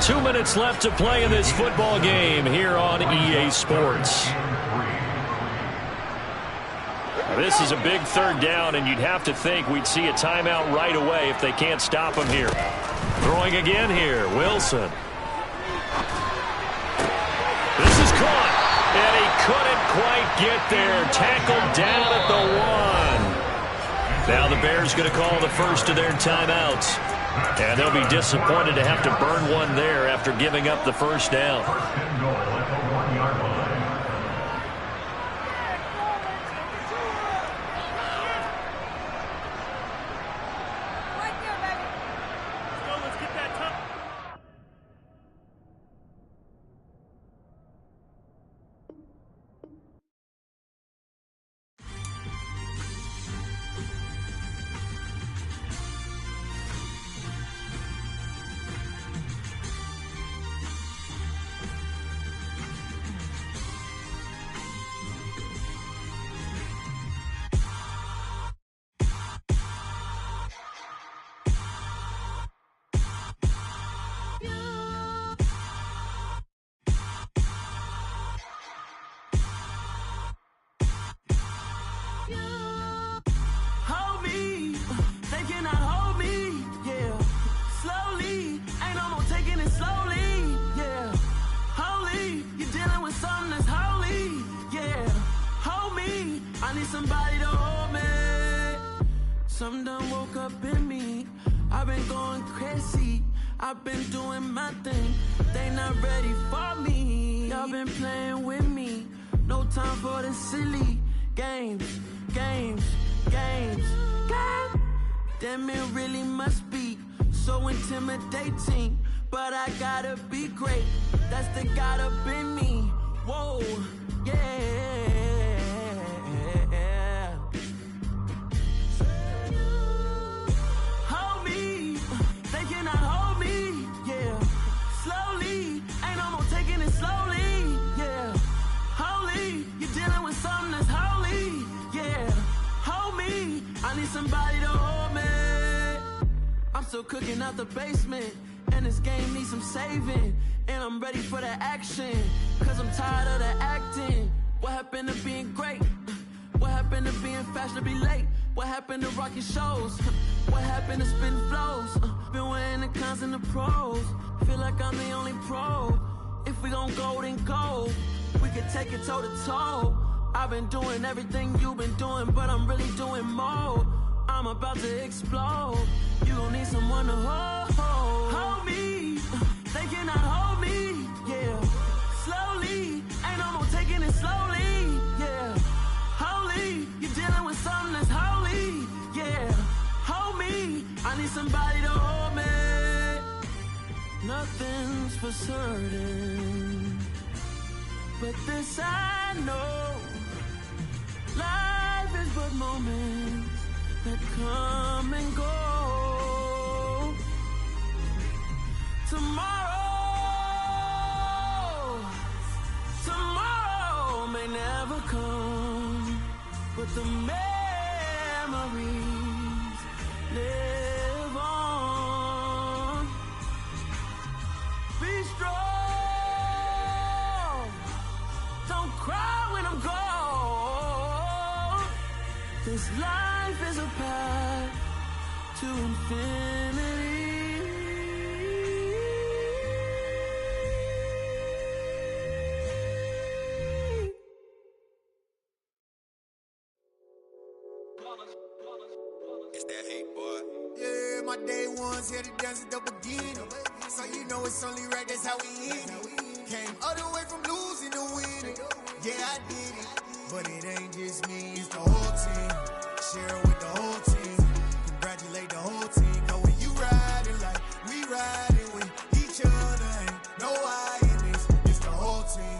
2 minutes left to play in this football game here on EA Sports. Now, this is a big 3rd down, and you'd have to think we'd see a timeout right away if they can't stop him here. Throwing again here, Wilson. This is caught, and he couldn't quite get there. Tackled down at the 1. Now the Bears going to call the first of their timeouts. And they'll be disappointed to have to burn one there after giving up the first down. I've been doing my thing, they not ready for me. Y'all been playing with me, no time for the silly games. Damn, it really must be so intimidating, but I gotta be great, that's the God up in me. Whoa, yeah. Hold me, they cannot hold me, yeah. Slowly, ain't no more taking it slowly, yeah. Holy, you're dealing with something that's holy, yeah. Hold me, I need somebody to hold me. I'm still cooking out the basement, and this game needs some saving. And I'm ready for the action, cause I'm tired of the acting. What happened to being great? What happened to being fashionably late? What happened to rocking shows? What happened to spitting flows? Been wearing the cons and the pros. Feel like I'm the only pro. If we gon' go, then go. We could take it toe to toe. I've been doing everything you've been doing, but I'm really doing more. I'm about to explode. You gon' need someone to hold me. They cannot hold me, yeah. Slowly, ain't no more taking it slowly, yeah. Holy, you're dealing with something that's holy, yeah. Hold me, I need somebody to hold me. Nothing's for certain, but this I know. Life is but moments that come and go. Tomorrow may never come, but the memories live on. Be strong, don't cry when I'm gone. This life is a path to infinity. It's that hate, boy. Yeah, my day ones here to dance at the beginning. So you know it's only right, that's how we end it. Came all the way from losing to winning. Yeah, I did it. But it ain't just me, it's the whole team. Share with the whole team. Congratulate the whole team. Cause when you riding like we riding with each other, ain't no I in this. It's the whole team.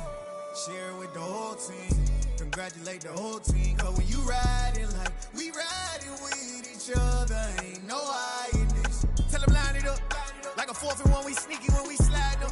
Share with the whole team. Congratulate the whole team. Cause when you riding like we riding with each other, ain't no I in this. Tell them line it up. Like a 4th and 1, we sneaky when we slide them.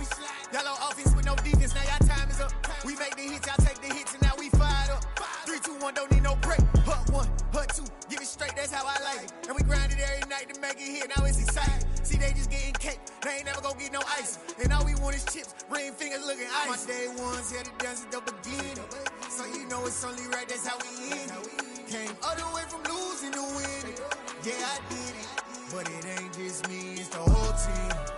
Y'all on offense with no defense, now y'all time is up. We make the hits, y'all take the hits, and now we fired up. 3, 2, 1, don't need no break. Hut 1, hut 2, give it straight, that's how I like it. And we grind it every night to make it hit, now it's exciting. See, they just getting cake, they ain't never gonna get no ice. And all we want is chips, ring fingers looking ice. My day ones here to dance at the beginning. So you know it's only right, that's how we end it. Came all the way from losing to winning. Yeah, I did it. But it ain't just me, it's the whole team.